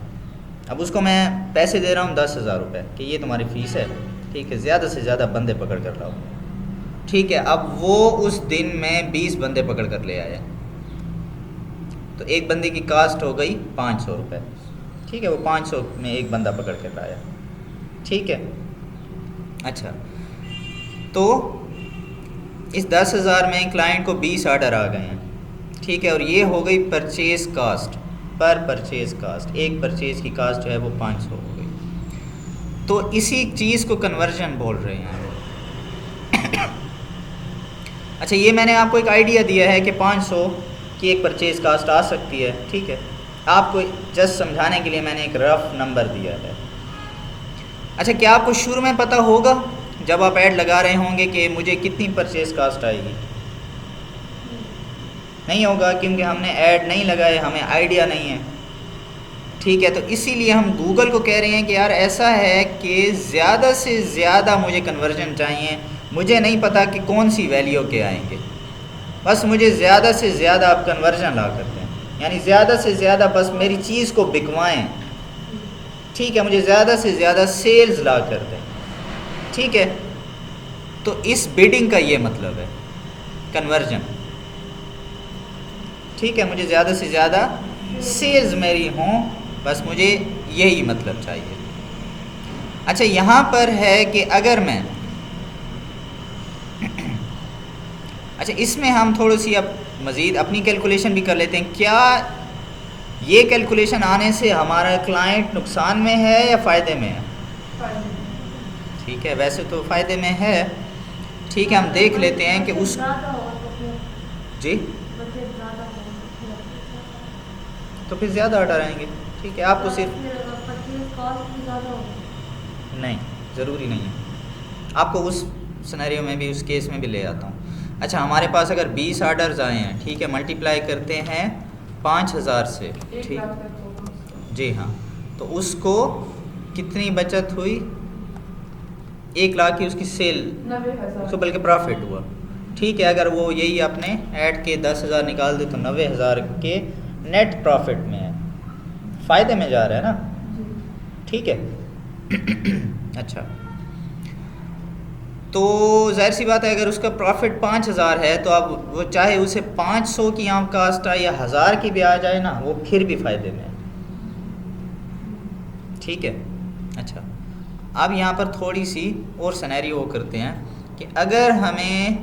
[SPEAKER 1] अब उसको मैं पैसे दे रहा हूँ 10,000 रुपये कि ये तुम्हारी फ़ीस है, ठीक है, ज़्यादा से ज़्यादा बंदे पकड़ कर लाओ, ठीक है। अब वो उस दिन में 20 बंदे पकड़ कर ले आया, तो एक बंदे की कास्ट हो गई 500 रुपये, ठीक है। वो 500 में एक बंदा पकड़ कर लाया, ठीक है। अच्छा, तो इस 10,000 में क्लाइंट को 20 ऑर्डर आ गए हैं, ठीक है, और ये हो गई परचेज़ कास्ट, पर परचेज़ कास्ट, एक परचेज़ की कास्ट जो है वो 500 हो गई। तो इसी चीज़ को कन्वर्जन बोल रहे हैं। अच्छा, ये मैंने आपको एक आइडिया दिया है कि 500 की एक परचेज़ कास्ट आ सकती है, ठीक है। आपको जस्ट समझाने के लिए मैंने एक रफ नंबर दिया है। अच्छा, क्या आपको शुरू में पता होगा जब आप ऐड लगा रहे होंगे कि मुझे कितनी परचेज़ कास्ट आएगी? नहीं होगा, क्योंकि हमने ऐड नहीं लगाए, हमें आइडिया नहीं है, ठीक है। तो इसीलिए हम गूगल को कह रहे हैं कि यार ऐसा है कि ज़्यादा से ज़्यादा मुझे कन्वर्जन चाहिए, मुझे नहीं पता कि कौन सी वैल्यू के आएंगे, बस मुझे ज़्यादा से ज़्यादा आप कन्वर्जन ला कर दें, यानी ज़्यादा से ज़्यादा बस मेरी चीज़ को बिकवाएं, ठीक है, मुझे ज़्यादा से ज़्यादा सेल्स ला कर दें, ठीक है। तो इस बिडिंग का ये मतलब है कन्वर्जन, ठीक है, मुझे ज़्यादा से ज़्यादा सेल्स मेरी हों, बस मुझे यही मतलब चाहिए। अच्छा, यहाँ पर है कि अगर मैं अच्छा, इसमें हम थोड़ी सी अब मज़ीद अपनी कैलकुलेशन भी कर लेते हैं। क्या ये कैलकुलेशन आने से हमारा क्लाइंट नुकसान में है या फ़ायदे में है? ठीक है, वैसे तो फ़ायदे में है, ठीक है। हम देख लेते हैं कि उस जी तो फिर ज़्यादा ऑर्डर आएंगे, ठीक है। आपको सिर्फ नहीं, ज़रूरी नहीं है, आपको उस सिनेरियो में भी, उस केस में भी ले आता हूँ। अच्छा, हमारे पास अगर 20 ऑर्डर्स आए हैं, ठीक है, मल्टीप्लाई करते हैं 5000 से, ठीक, जी हाँ, तो उसको कितनी बचत हुई? 1 लाख की उसकी सेल,
[SPEAKER 2] 90,000
[SPEAKER 1] तो बल्कि प्रॉफिट हुआ, ठीक है। अगर वो यही अपने ऐड के 10,000 निकाल दे तो 90,000 के नेट प्रॉफिट में है, फ़ायदे में जा रहा है ना, ठीक है। अच्छा, तो ज़ाहिर सी बात है अगर उसका प्रॉफिट 5,000 है तो अब वो चाहे उसे 500 की आम कास्ट आए या 1000 की भी आ जाए ना, वो फिर भी फ़ायदे में है, ठीक है। अच्छा, अब यहाँ पर थोड़ी सी और सिनेरियो करते हैं कि अगर हमें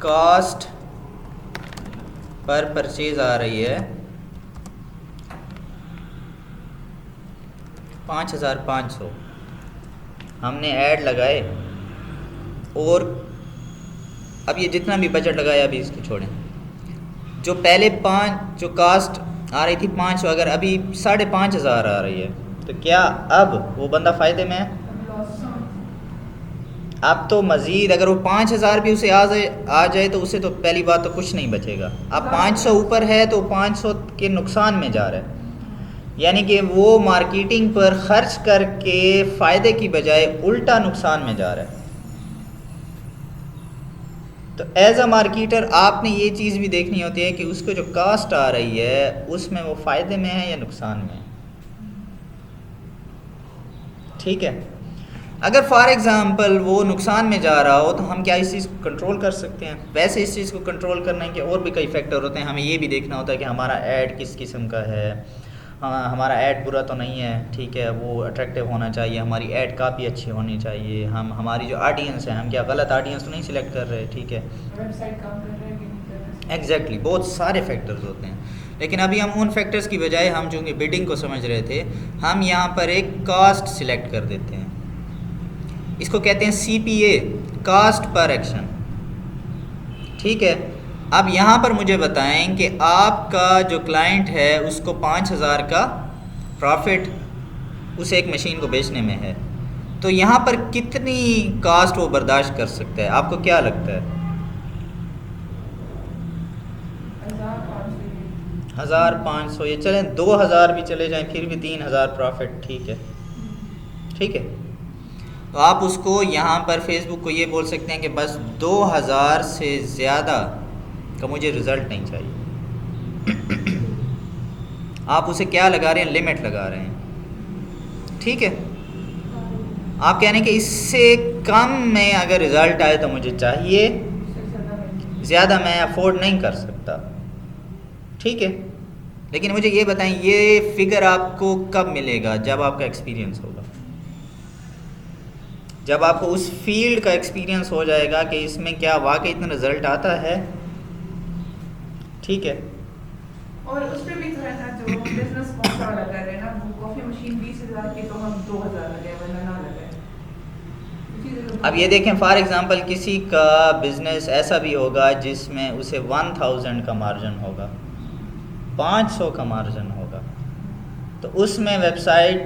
[SPEAKER 1] कास्ट पर परचेज आ रही है 5,500, हमने ऐड लगाए और अब ये जितना भी बजट लगाया अभी इसको छोड़ें, जो पहले 5 जो कास्ट आ रही थी 500, अगर अभी 5,500 आ रही है तो क्या अब वो बंदा फ़ायदे में है? अब तो मज़ीद अगर वो 5,000 भी उसे आ जाए तो उसे तो पहली बात तो कुछ नहीं बचेगा। अब 500 ऊपर है तो 500 के नुकसान में जा रहा है, यानी कि वो मार्केटिंग पर ख़र्च करके फ़ायदे की बजाय उल्टा नुकसान में जा रहा है। तो एज अ मार्केटर आपने ये चीज़ भी देखनी होती है कि उसको जो कास्ट आ रही है उसमें वो फ़ायदे में है या नुकसान में है, ठीक है। अगर फॉर एग्ज़ाम्पल वो नुकसान में जा रहा हो तो हम क्या इस चीज़ को कंट्रोल कर सकते हैं? वैसे इस चीज़ को कंट्रोल करने के और भी कई फैक्टर होते हैं। हमें ये भी देखना होता है कि हमारा ऐड किस किस्म का है, हमारा ऐड बुरा तो नहीं है, ठीक है, वो अट्रैक्टिव होना चाहिए, हमारी ऐड काफ़ी अच्छी होनी चाहिए, हमारी जो ऑडियंस है, हम क्या गलत ऑडियंस तो नहीं सिलेक्ट कर रहे, ठीक है,
[SPEAKER 2] वेबसाइट काम कर रहा है कि नहीं कर रहा है।
[SPEAKER 1] एग्जैक्टली, बहुत सारे फैक्टर्स होते हैं। लेकिन अभी हम उन फैक्टर्स की बजाय हम चूँकि बिडिंग को समझ रहे थे, हम यहाँ पर एक कास्ट सिलेक्ट कर देते हैं, इसको कहते हैं CPA, कास्ट पर एक्शन, ठीक है। अब यहाँ पर मुझे बताएं कि आपका जो क्लाइंट है उसको 5,000 का प्रॉफिट उस एक मशीन को बेचने में है, तो यहाँ पर कितनी कास्ट वो बर्दाश्त कर सकता है? आपको क्या लगता है? 1,500, ये चलें 2,000 भी चले जाएं फिर भी 3,000 प्रॉफिट, ठीक है, ठीक है। तो आप उसको यहाँ पर फेसबुक को ये बोल सकते हैं कि बस 2,000 से ज़्यादा का मुझे रिज़ल्ट नहीं चाहिए। आप उसे क्या लगा रहे हैं? लिमिट लगा रहे हैं, ठीक है। आप कह रहे हैं कि इससे कम में अगर रिज़ल्ट आए तो मुझे चाहिए, ज़्यादा मैं अफोर्ड नहीं कर सकता, ठीक है। लेकिन मुझे ये बताएं, ये फिगर आपको कब मिलेगा? जब आपका एक्सपीरियंस होगा, जब आपको उस फील्ड का एक्सपीरियंस हो जाएगा कि इसमें क्या वाकई इतना रिजल्ट आता है, ठीक है।
[SPEAKER 2] और उस पे भी तो है ना, जो बिजनेस स्पॉन्सर वाला कर रहे हैं ना, वो कॉफी मशीन 20,000 की तो हम 2,000 लगाए वरना ना लगाए।
[SPEAKER 1] अब ये देखें, फॉर एग्जांपल किसी का बिज़नेस ऐसा भी होगा जिसमें उसे 1,000 का मार्जिन होगा, 500 का मार्जिन होगा, तो उसमें वेबसाइट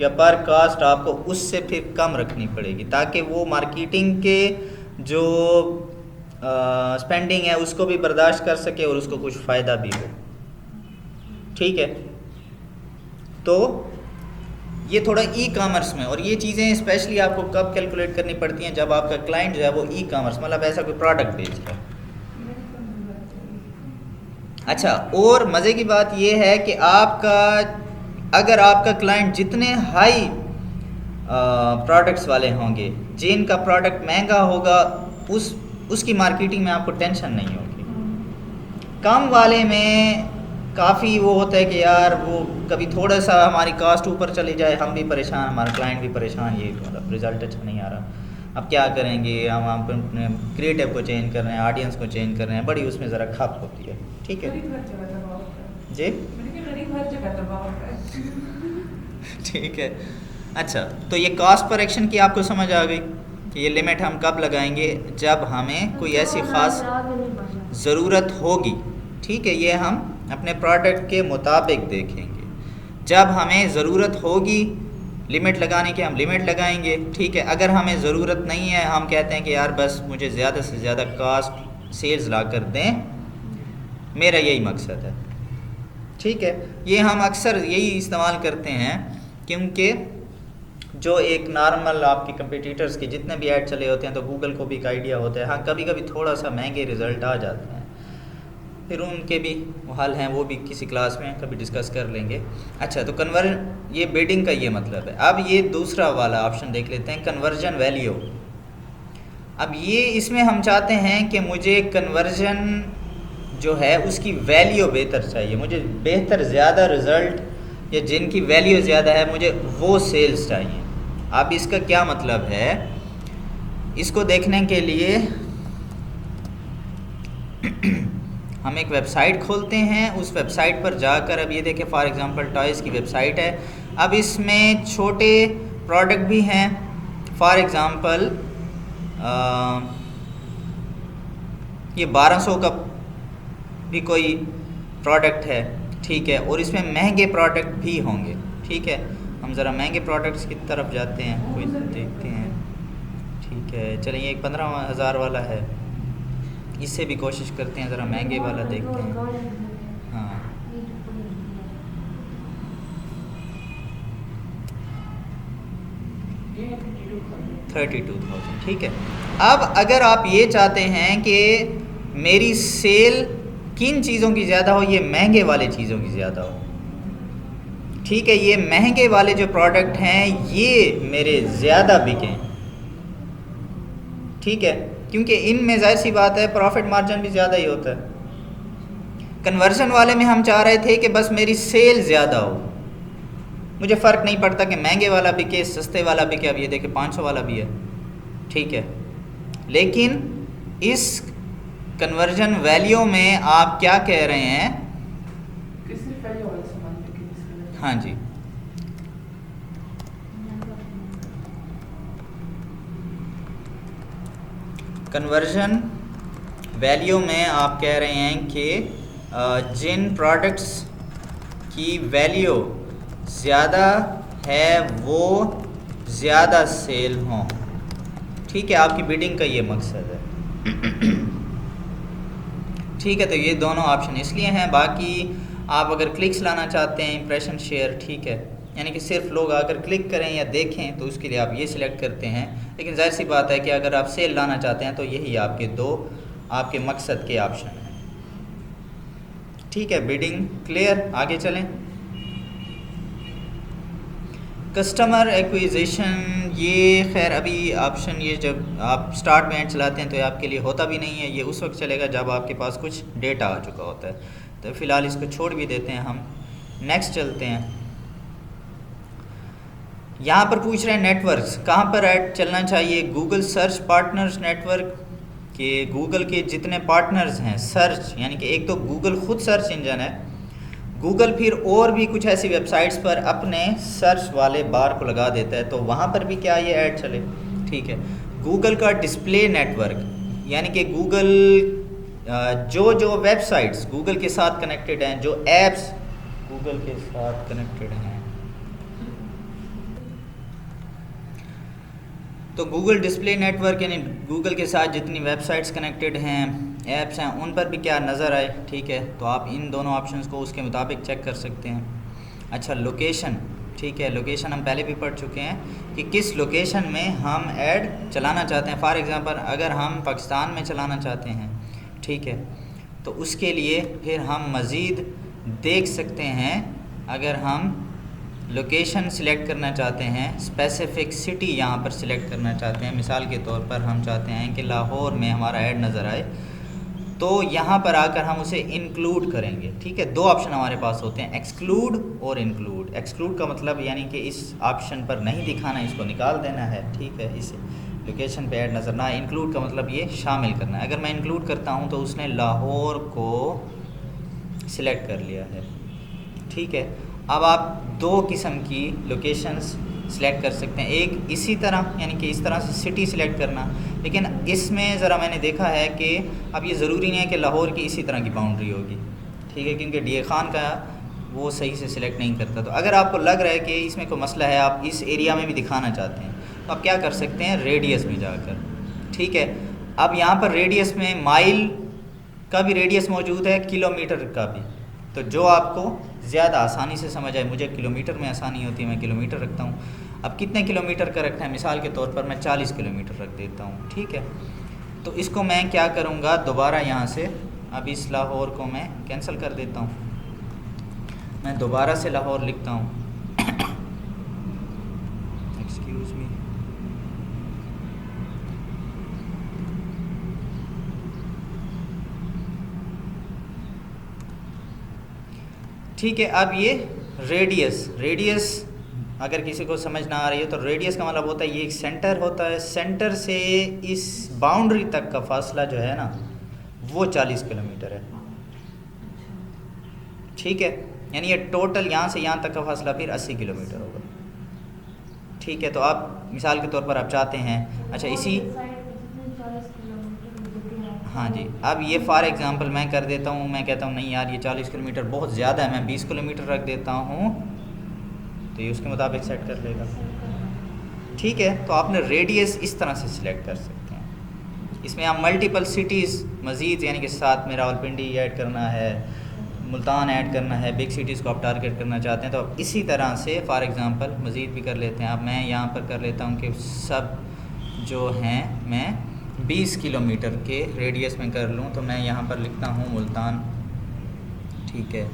[SPEAKER 1] या पर कास्ट आपको उससे फिर कम रखनी पड़ेगी ताकि वो मार्केटिंग के जो स्पेंडिंग है उसको भी बर्दाश्त कर सके और उसको कुछ फ़ायदा भी हो, ठीक है। तो ये थोड़ा ई कामर्स में, और ये चीज़ें स्पेशली आपको कब कैलकुलेट करनी पड़ती हैं? जब आपका क्लाइंट जो है वो ई कामर्स मतलब ऐसा कोई प्रोडक्ट बेच रहा है, अच्छा, और मज़े की बात ये है कि आपका अगर आपका क्लाइंट जितने हाई प्रोडक्ट्स वाले होंगे, जिनका प्रोडक्ट महंगा होगा, उसकी मार्केटिंग में आपको टेंशन नहीं होगी। कम वाले में काफ़ी वो होता है कि यार वो कभी थोड़ा सा हमारी कास्ट ऊपर चली जाए, हम भी परेशान, हमारा क्लाइंट भी परेशान, ये मतलब रिज़ल्ट अच्छा नहीं आ रहा, अब क्या करेंगे, हम अपने क्रिएटिव को चेंज कर रहे हैं, ऑडियंस को चेंज कर रहे हैं, बड़ी उसमें ज़रा खप होती है। ठीक है
[SPEAKER 2] गरीब हर जगह दबाव होता है।
[SPEAKER 1] जी,
[SPEAKER 2] मैंने कहा गरीब हर जगह दबाव होता है।
[SPEAKER 1] ठीक है। अच्छा, तो ये कॉस्ट पर एक्शन की आपको समझ आ गई कि ये लिमिट हम कब लगाएंगे, जब हमें कोई ऐसी ख़ास ज़रूरत होगी। ठीक है, ये हम अपने प्रोडक्ट के मुताबिक देखेंगे। जब हमें ज़रूरत होगी लिमिट लगाने की, हम लिमिट लगाएंगे। ठीक है, अगर हमें ज़रूरत नहीं है, हम कहते हैं कि यार बस मुझे ज़्यादा से ज़्यादा कास्ट सेल्स ला कर दें, मेरा यही मकसद है। ठीक है, ये हम अक्सर यही इस्तेमाल करते हैं, क्योंकि जो एक नॉर्मल आपके कंपटीटर्स के जितने भी ऐड चले होते हैं, तो गूगल को भी एक आइडिया होता है। हाँ, कभी कभी थोड़ा सा महंगे रिज़ल्ट आ जाते हैं, फिर उनके भी हल हैं, वो भी किसी क्लास में कभी डिस्कस कर लेंगे। अच्छा, तो ये बिडिंग का ये मतलब है। अब ये दूसरा वाला ऑप्शन देख लेते हैं, कन्वर्जन वैल्यू। अब ये इसमें हम चाहते हैं कि मुझे कन्वर्जन जो है उसकी वैल्यू बेहतर चाहिए, मुझे बेहतर ज़्यादा रिज़ल्ट या जिनकी वैल्यू ज़्यादा है, मुझे वो सेल्स चाहिए। अब इसका क्या मतलब है, इसको देखने के लिए हम एक वेबसाइट खोलते हैं। उस वेबसाइट पर जाकर, अब ये देखें फॉर एग्ज़ाम्पल टॉयज़ की वेबसाइट है। अब इसमें छोटे प्रोडक्ट भी हैं, फॉर एग्ज़ाम्पल ये 1200 का भी कोई प्रोडक्ट है। ठीक है, और इसमें महंगे प्रोडक्ट भी होंगे। ठीक है, हम ज़रा महंगे प्रोडक्ट्स की तरफ जाते हैं, कोई देखते हैं। ठीक है, चलिए एक 15,000 वाला है, इससे भी कोशिश करते हैं, ज़रा महंगे वाला देखते हैं। हाँ,
[SPEAKER 2] ये
[SPEAKER 1] 32,000। ठीक है, अब अगर आप ये चाहते हैं कि मेरी सेल किन चीज़ों की ज़्यादा हो, ये महंगे वाले चीज़ों की ज़्यादा हो। ठीक है, ये महंगे वाले जो प्रोडक्ट हैं ये मेरे ज़्यादा बिकें। ठीक है, क्योंकि इनमें ज़ाहिर सी बात है प्रॉफिट मार्जिन भी ज़्यादा ही होता है। कन्वर्जन वाले में हम चाह रहे थे कि बस मेरी सेल ज़्यादा हो, मुझे फ़र्क नहीं पड़ता कि महंगे वाला बिके, सस्ते वाला बिके। अब ये देखें 500 वाला भी है। ठीक है, लेकिन इस कन्वर्जन वैल्यू में आप क्या कह रहे हैं?
[SPEAKER 2] किसी वैल्यू वाले सामान पे किसी।
[SPEAKER 1] हाँ जी, कन्वर्जन वैल्यू में आप कह रहे हैं कि जिन प्रोडक्ट्स की वैल्यू ज़्यादा है वो ज़्यादा सेल हों। ठीक है, आपकी बिडिंग का ये मकसद है। ठीक है, तो ये दोनों ऑप्शन इसलिए हैं। बाकी आप अगर क्लिक्स लाना चाहते हैं, इंप्रेशन शेयर, ठीक है, यानी कि सिर्फ लोग आकर क्लिक करें या देखें, तो उसके लिए आप ये सिलेक्ट करते हैं। लेकिन जाहिर सी बात है कि अगर आप सेल लाना चाहते हैं तो यही आपके दो आपके मकसद के ऑप्शन हैं। ठीक है, बिडिंग क्लियर, आगे चलें। कस्टमर एक्विजिशन, ये खैर अभी ऑप्शन, ये जब आप स्टार्ट में ऐड चलाते हैं तो ये आपके लिए होता भी नहीं है। ये उस वक्त चलेगा जब आपके पास कुछ डेटा आ चुका होता है। तो फ़िलहाल इसको छोड़ भी देते हैं, हम नेक्स्ट चलते हैं। यहाँ पर पूछ रहे हैं नेटवर्क्स कहाँ पर ऐड चलना चाहिए। गूगल सर्च पार्टनर्स नेटवर्क के गूगल के जितने पार्टनर्स हैं सर्च, यानी कि एक तो गूगल खुद सर्च इंजन है, गूगल फिर और भी कुछ ऐसी वेबसाइट्स पर अपने सर्च वाले बार को लगा देता है, तो वहाँ पर भी क्या ये ऐड चले। ठीक है, गूगल का डिस्प्ले नेटवर्क, यानी कि गूगल जो वेबसाइट्स गूगल के साथ कनेक्टेड हैं, जो ऐप्स गूगल के साथ कनेक्टेड हैं, तो गूगल डिस्प्ले नेटवर्क यानी गूगल के साथ जितनी वेबसाइट्स कनेक्टेड हैं, ऐप्स हैं, उन पर भी क्या नज़र आए। ठीक है, तो आप इन दोनों ऑप्शंस को उसके मुताबिक चेक कर सकते हैं। अच्छा, लोकेशन, ठीक है, लोकेशन हम पहले भी पढ़ चुके हैं कि किस लोकेशन में हम ऐड चलाना चाहते हैं। फॉर एग्ज़ाम्पल अगर हम पाकिस्तान में चलाना चाहते हैं, ठीक है, तो उसके लिए फिर हम मज़ीद देख सकते हैं। अगर हम लोकेशन सिलेक्ट करना चाहते हैं, स्पेसिफिक सिटी यहाँ पर सिलेक्ट करना चाहते हैं, मिसाल के तौर पर हम चाहते हैं कि लाहौर में हमारा ऐड नज़र आए, तो यहाँ पर आकर हम उसे इंक्लूड करेंगे। ठीक है, दो ऑप्शन हमारे पास होते हैं, एक्सक्लूड और इंक्लूड। एक्सक्लूड का मतलब यानी कि इस ऑप्शन पर नहीं दिखाना, इसको निकाल देना है। ठीक है, इस लोकेशन पे ऐड नज़र ना आए। इंक्लूड का मतलब ये शामिल करना है। अगर मैं इंक्लूड करता हूँ तो उसने लाहौर को सिलेक्ट कर लिया है। ठीक है, अब आप दो किस्म की लोकेशंस सिलेक्ट कर सकते हैं। एक इसी तरह यानी कि इस तरह से सिटी सिलेक्ट करना, लेकिन इसमें ज़रा मैंने देखा है कि अब ये ज़रूरी नहीं है कि लाहौर की इसी तरह की बाउंड्री होगी। ठीक है, क्योंकि डी खान का वो सही से सिलेक्ट नहीं करता। तो अगर आपको लग रहा है कि इसमें कोई मसला है, आप इस एरिया में भी दिखाना चाहते हैं, तो आप क्या कर सकते हैं, रेडियस में जाकर। ठीक है, अब यहाँ पर रेडियस में माइल का भी रेडियस मौजूद है, किलोमीटर का भी। तो जो आपको ज़्यादा आसानी से समझ आए, मुझे किलोमीटर में आसानी होती है, मैं किलोमीटर रखता हूँ। अब कितने किलोमीटर का रखना है, मिसाल के तौर पर मैं 40 किलोमीटर रख देता हूँ। ठीक है, तो इसको मैं क्या करूँगा, दोबारा यहाँ से अब इस लाहौर को मैं कैंसिल कर देता हूँ। मैं दोबारा से लाहौर लिखता हूँ। Excuse me. ठीक है, अब ये रेडियस अगर किसी को समझ ना आ रही है तो रेडियस का मतलब होता है ये एक सेंटर होता है, सेंटर से इस बाउंड्री तक का फासला जो है ना वो 40 किलोमीटर है। ठीक है, यानी ये टोटल यहाँ से यहाँ तक का फासला फिर 80 किलोमीटर होगा। ठीक है, तो आप मिसाल के तौर पर आप चाहते हैं, अच्छा इसी, हाँ जी, अब ये फॉर एग्ज़ाम्पल मैं कर देता हूँ, मैं कहता हूँ नहीं यार ये 40 किलोमीटर बहुत ज़्यादा है, मैं 20 किलोमीटर रख देता हूँ, तो ये उसके मुताबिक सेट कर लेगा। ठीक है, तो आपने रेडियस इस तरह से सिलेक्ट कर सकते हैं। इसमें आप मल्टीपल सिटीज़ मज़ीद यानी कि साथ में रावलपिंडी ऐड करना है, मुल्तान ऐड करना है, बिग सिटीज़ को आप टारगेट करना चाहते हैं तो आप इसी तरह से फॉर एग्ज़ाम्पल मज़ीद भी कर लेते हैं। अब मैं यहाँ पर कर लेता हूँ कि सब जो हैं मैं 20 किलोमीटर के रेडियस में कर लूँ, तो मैं यहाँ पर लिखता हूँ मुल्तान। ठीक है,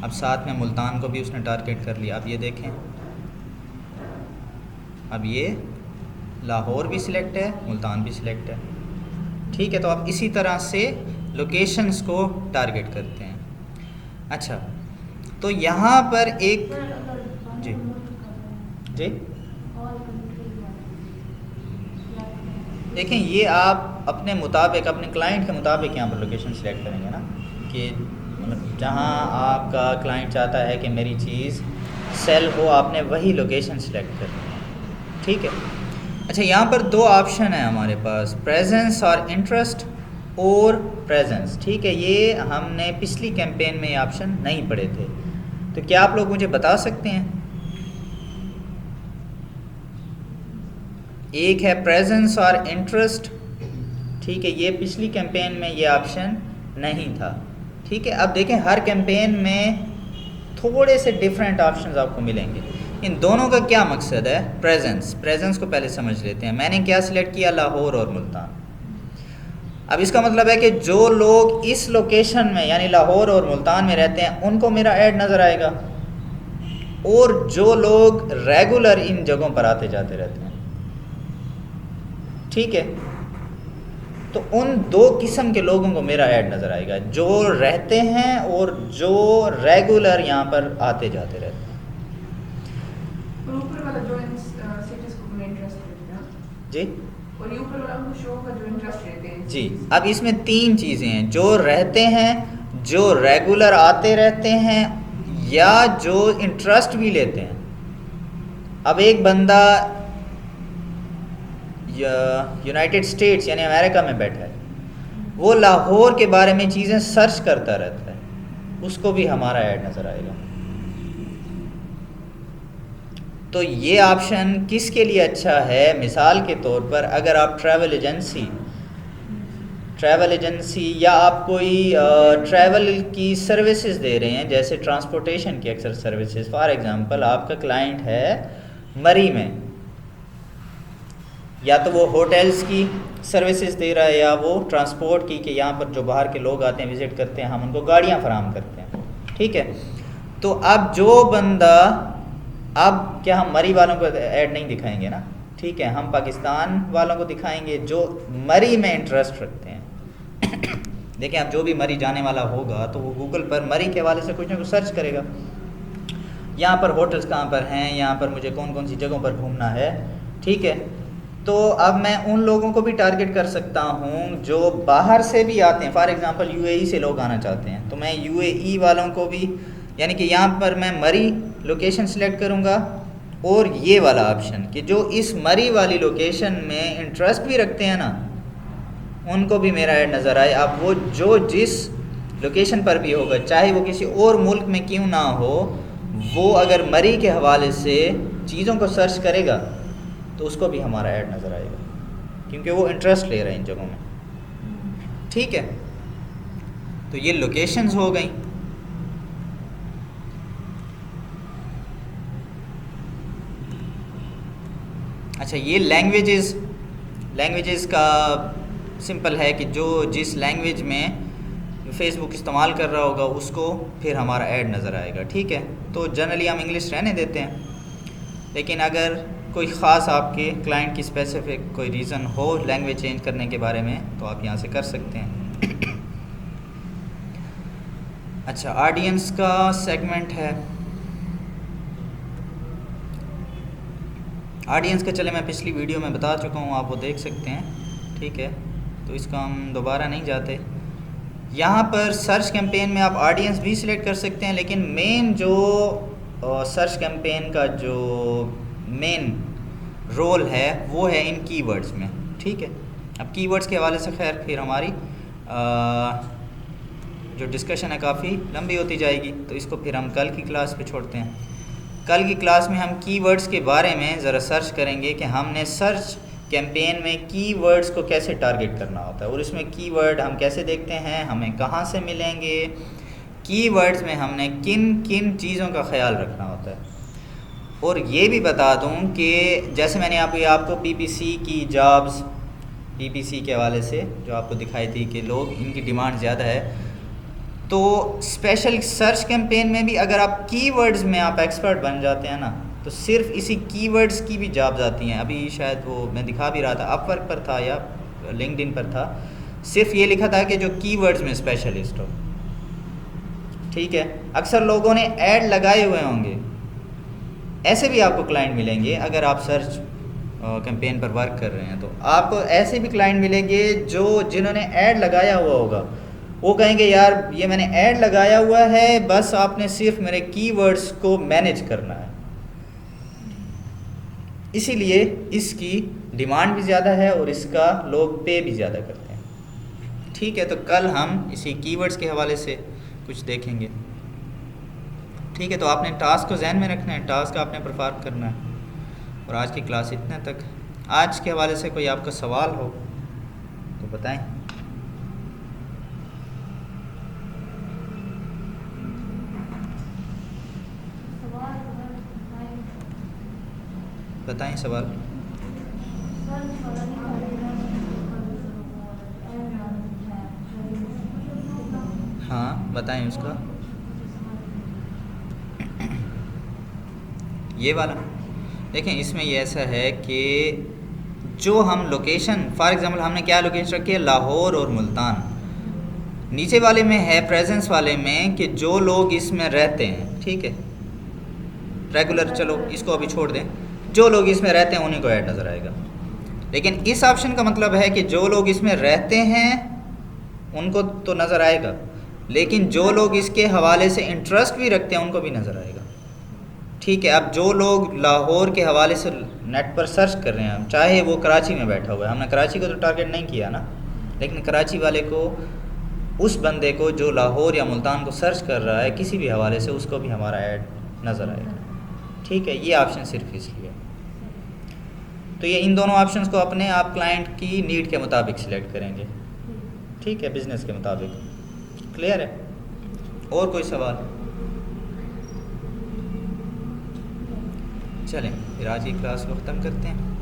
[SPEAKER 1] अब साथ में मुल्तान को भी उसने टारगेट कर लिया। अब ये देखें, अब ये लाहौर भी सिलेक्ट है, मुल्तान भी सिलेक्ट है। ठीक है, तो आप इसी तरह से लोकेशंस को टारगेट करते हैं। अच्छा, तो यहाँ पर एक जी जी देखें, ये आप अपने मुताबिक, अपने क्लाइंट के मुताबिक यहाँ पर लोकेशन सिलेक्ट करेंगे ना, कि मतलब जहाँ आपका क्लाइंट चाहता है कि मेरी चीज़ सेल हो, आपने वही लोकेशन सिलेक्ट करनी है। ठीक है, अच्छा यहाँ पर दो ऑप्शन है हमारे पास, प्रेजेंस और इंटरेस्ट और प्रेजेंस। ठीक है, ये हमने पिछली कैंपेन में ये ऑप्शन नहीं पढ़े थे, तो क्या आप लोग मुझे बता सकते हैं? एक है प्रेजेंस और इंटरेस्ट। ठीक है, ये पिछली कैंपेन में ये ऑप्शन नहीं था। ठीक है, अब देखें हर कैंपेन में थोड़े से डिफरेंट ऑप्शंस आपको मिलेंगे। इन दोनों का क्या मकसद है? प्रेजेंस को पहले समझ लेते हैं। मैंने क्या सिलेक्ट किया, लाहौर और मुल्तान। अब इसका मतलब है कि जो लोग इस लोकेशन में यानी लाहौर और मुल्तान में रहते हैं उनको मेरा ऐड नज़र आएगा, और जो लोग रेगुलर इन जगहों पर आते जाते रहते हैं। ठीक है, तो उन दो किस्म के लोगों को मेरा ऐड नज़र आएगा, जो रहते हैं और जो रेगुलर यहाँ पर आते जाते रहते हैं।
[SPEAKER 2] और ऊपर वाला जो सिटीज को में इंटरेस्ट रहता है
[SPEAKER 1] जी,
[SPEAKER 2] और ये ऊपर वाला उनको शो का जो इंटरेस्ट रहते हैं
[SPEAKER 1] जी। अब इसमें तीन चीज़ें हैं, जो रहते हैं, जो रेगुलर आते रहते हैं, या जो इंटरेस्ट भी लेते हैं। अब एक बंदा यूनाइटेड स्टेट्स यानी अमेरिका में बैठा है, वो लाहौर के बारे में चीज़ें सर्च करता रहता है, उसको भी हमारा ऐड नज़र आएगा। तो ये ऑप्शन किसके लिए अच्छा है? मिसाल के तौर पर अगर आप ट्रैवल एजेंसी या आप कोई ट्रैवल की सर्विसेज दे रहे हैं, जैसे ट्रांसपोर्टेशन की अक्सर सर्विसेज। फॉर एग्जांपल आपका क्लाइंट है मरी में, या तो वो होटल्स की सर्विसेज दे रहा है या वो ट्रांसपोर्ट की, कि यहाँ पर जो बाहर के लोग आते हैं विज़िट करते हैं हम उनको गाड़ियाँ फराहम करते हैं, ठीक है। तो अब जो बंदा, अब क्या हम मरी वालों को ऐड नहीं दिखाएंगे ना, ठीक है, हम पाकिस्तान वालों को दिखाएंगे जो मरी में इंटरेस्ट रखते हैं। देखें, अब जो भी मरी जाने वाला होगा तो वो गूगल पर मरी के हवाले से कुछ ना कुछ सर्च करेगा, यहाँ पर होटल्स कहाँ पर हैं, यहाँ पर मुझे कौन कौन सी जगहों पर घूमना है, ठीक है। तो अब मैं उन लोगों को भी टारगेट कर सकता हूँ जो बाहर से भी आते हैं, फॉर एग्ज़ाम्पल यूएई से लोग आना चाहते हैं, तो मैं यूएई वालों को भी, यानी कि यहाँ पर मैं मरी लोकेशन सिलेक्ट करूँगा, और ये वाला ऑप्शन कि जो इस मरी वाली लोकेशन में इंटरेस्ट भी रखते हैं ना, उनको भी मेरा ऐड नज़र आए। अब वो जो जिस लोकेशन पर भी होगा, चाहे वो किसी और मुल्क में क्यों ना हो, वो अगर मरी के हवाले से चीज़ों को सर्च करेगा तो उसको भी हमारा ऐड नज़र आएगा, क्योंकि वो इंटरेस्ट ले रहे हैं इन जगहों में, ठीक है। तो ये लोकेशंस हो गई। अच्छा, ये लैंग्वेजेस का सिंपल है कि जो जिस लैंग्वेज में फेसबुक इस्तेमाल कर रहा होगा उसको फिर हमारा ऐड नज़र आएगा, ठीक है। तो जनरली हम इंग्लिश रहने देते हैं, लेकिन अगर कोई ख़ास आपके क्लाइंट की स्पेसिफिक कोई रीज़न हो लैंग्वेज चेंज करने के बारे में, तो आप यहाँ से कर सकते हैं। अच्छा, ऑडियंस का सेगमेंट है। ऑडियंस का चले मैं पिछली वीडियो में बता चुका हूँ, आप वो देख सकते हैं, ठीक है। तो इसका हम दोबारा नहीं जाते। यहाँ पर सर्च कैंपेन में आप ऑडियंस भी सिलेक्ट कर सकते हैं, लेकिन मेन जो सर्च कैंपेन का जो मेन रोल है वो है इन कीवर्ड्स में, ठीक है। अब कीवर्ड्स के हवाले से खैर फिर हमारी जो डिस्कशन है काफ़ी लंबी होती जाएगी, तो इसको फिर हम कल की क्लास पे छोड़ते हैं। कल की क्लास में हम कीवर्ड्स के बारे में ज़रा सर्च करेंगे कि हमने सर्च कैंपेन में कीवर्ड्स को कैसे टारगेट करना होता है, और इसमें कीवर्ड हम कैसे देखते हैं, हमें कहाँ से मिलेंगे, कीवर्ड्स में हमने किन किन चीज़ों का ख्याल रखना होता है। और ये भी बता दूं कि जैसे मैंने आपको पीपीसी की जॉब्स, पीपीसी के हवाले से जो आपको दिखाई थी कि लोग इनकी डिमांड ज़्यादा है, तो स्पेशल सर्च कैंपेन में भी अगर आप कीवर्ड्स में आप एक्सपर्ट बन जाते हैं ना, तो सिर्फ इसी कीवर्ड्स की भी जॉब्स आती हैं। अभी शायद वो मैं दिखा भी रहा था, अपवर्क पर था या लिंक्डइन पर था, सिर्फ ये लिखा था कि जो कीवर्ड्स में स्पेशलिस्ट हो, ठीक है। अक्सर लोगों ने ऐड लगाए हुए होंगे, ऐसे भी आपको क्लाइंट मिलेंगे। अगर आप सर्च कैंपेन पर वर्क कर रहे हैं तो आपको ऐसे भी क्लाइंट मिलेंगे जिन्होंने ऐड लगाया हुआ होगा, वो कहेंगे यार ये मैंने ऐड लगाया हुआ है, बस आपने सिर्फ मेरे कीवर्ड्स को मैनेज करना है, इसीलिए इसकी डिमांड भी ज़्यादा है और इसका लोग पे भी ज़्यादा करते हैं, ठीक है। तो कल हम इसी कीवर्ड्स के हवाले से कुछ देखेंगे, ठीक है। तो आपने टास्क को जहन में रखना है, टास्क आपने परफॉर्म करना है। और आज की क्लास इतने तक। आज के हवाले से कोई आपका सवाल हो तो बताएं। बताएं सवाल। हाँ बताएं उसका। ये वाला देखें, इसमें ये ऐसा है कि जो हम लोकेशन, फॉर एग्जांपल हमने क्या लोकेशन रखी है, लाहौर और मुल्तान। नीचे वाले में है प्रेजेंस वाले में कि जो लोग इसमें रहते हैं, ठीक है, रेगुलर, चलो इसको अभी छोड़ दें, जो लोग इसमें रहते हैं उन्हीं को ऐड नज़र आएगा। लेकिन इस ऑप्शन का मतलब है कि जो लोग इसमें रहते हैं उनको तो नज़र आएगा, लेकिन जो लोग इसके हवाले से इंटरेस्ट भी रखते हैं उनको भी नज़र आएगा, ठीक है। अब जो लोग लाहौर के हवाले से नेट पर सर्च कर रहे हैं, चाहे वो कराची में बैठा हुआ है, हमने कराची को तो टारगेट नहीं किया ना, लेकिन कराची वाले को, उस बंदे को जो लाहौर या मुल्तान को सर्च कर रहा है किसी भी हवाले से, उसको भी हमारा ऐड नज़र आएगा, ठीक है। ये ऑप्शन सिर्फ इसलिए। तो ये इन दोनों ऑप्शंस को अपने आप क्लाइंट की नीड के मुताबिक सिलेक्ट करेंगे, ठीक है, बिज़नेस के मुताबिक। क्लियर है? और कोई सवाल? चलें फिर आज की क्लास को ख़त्म करते हैं।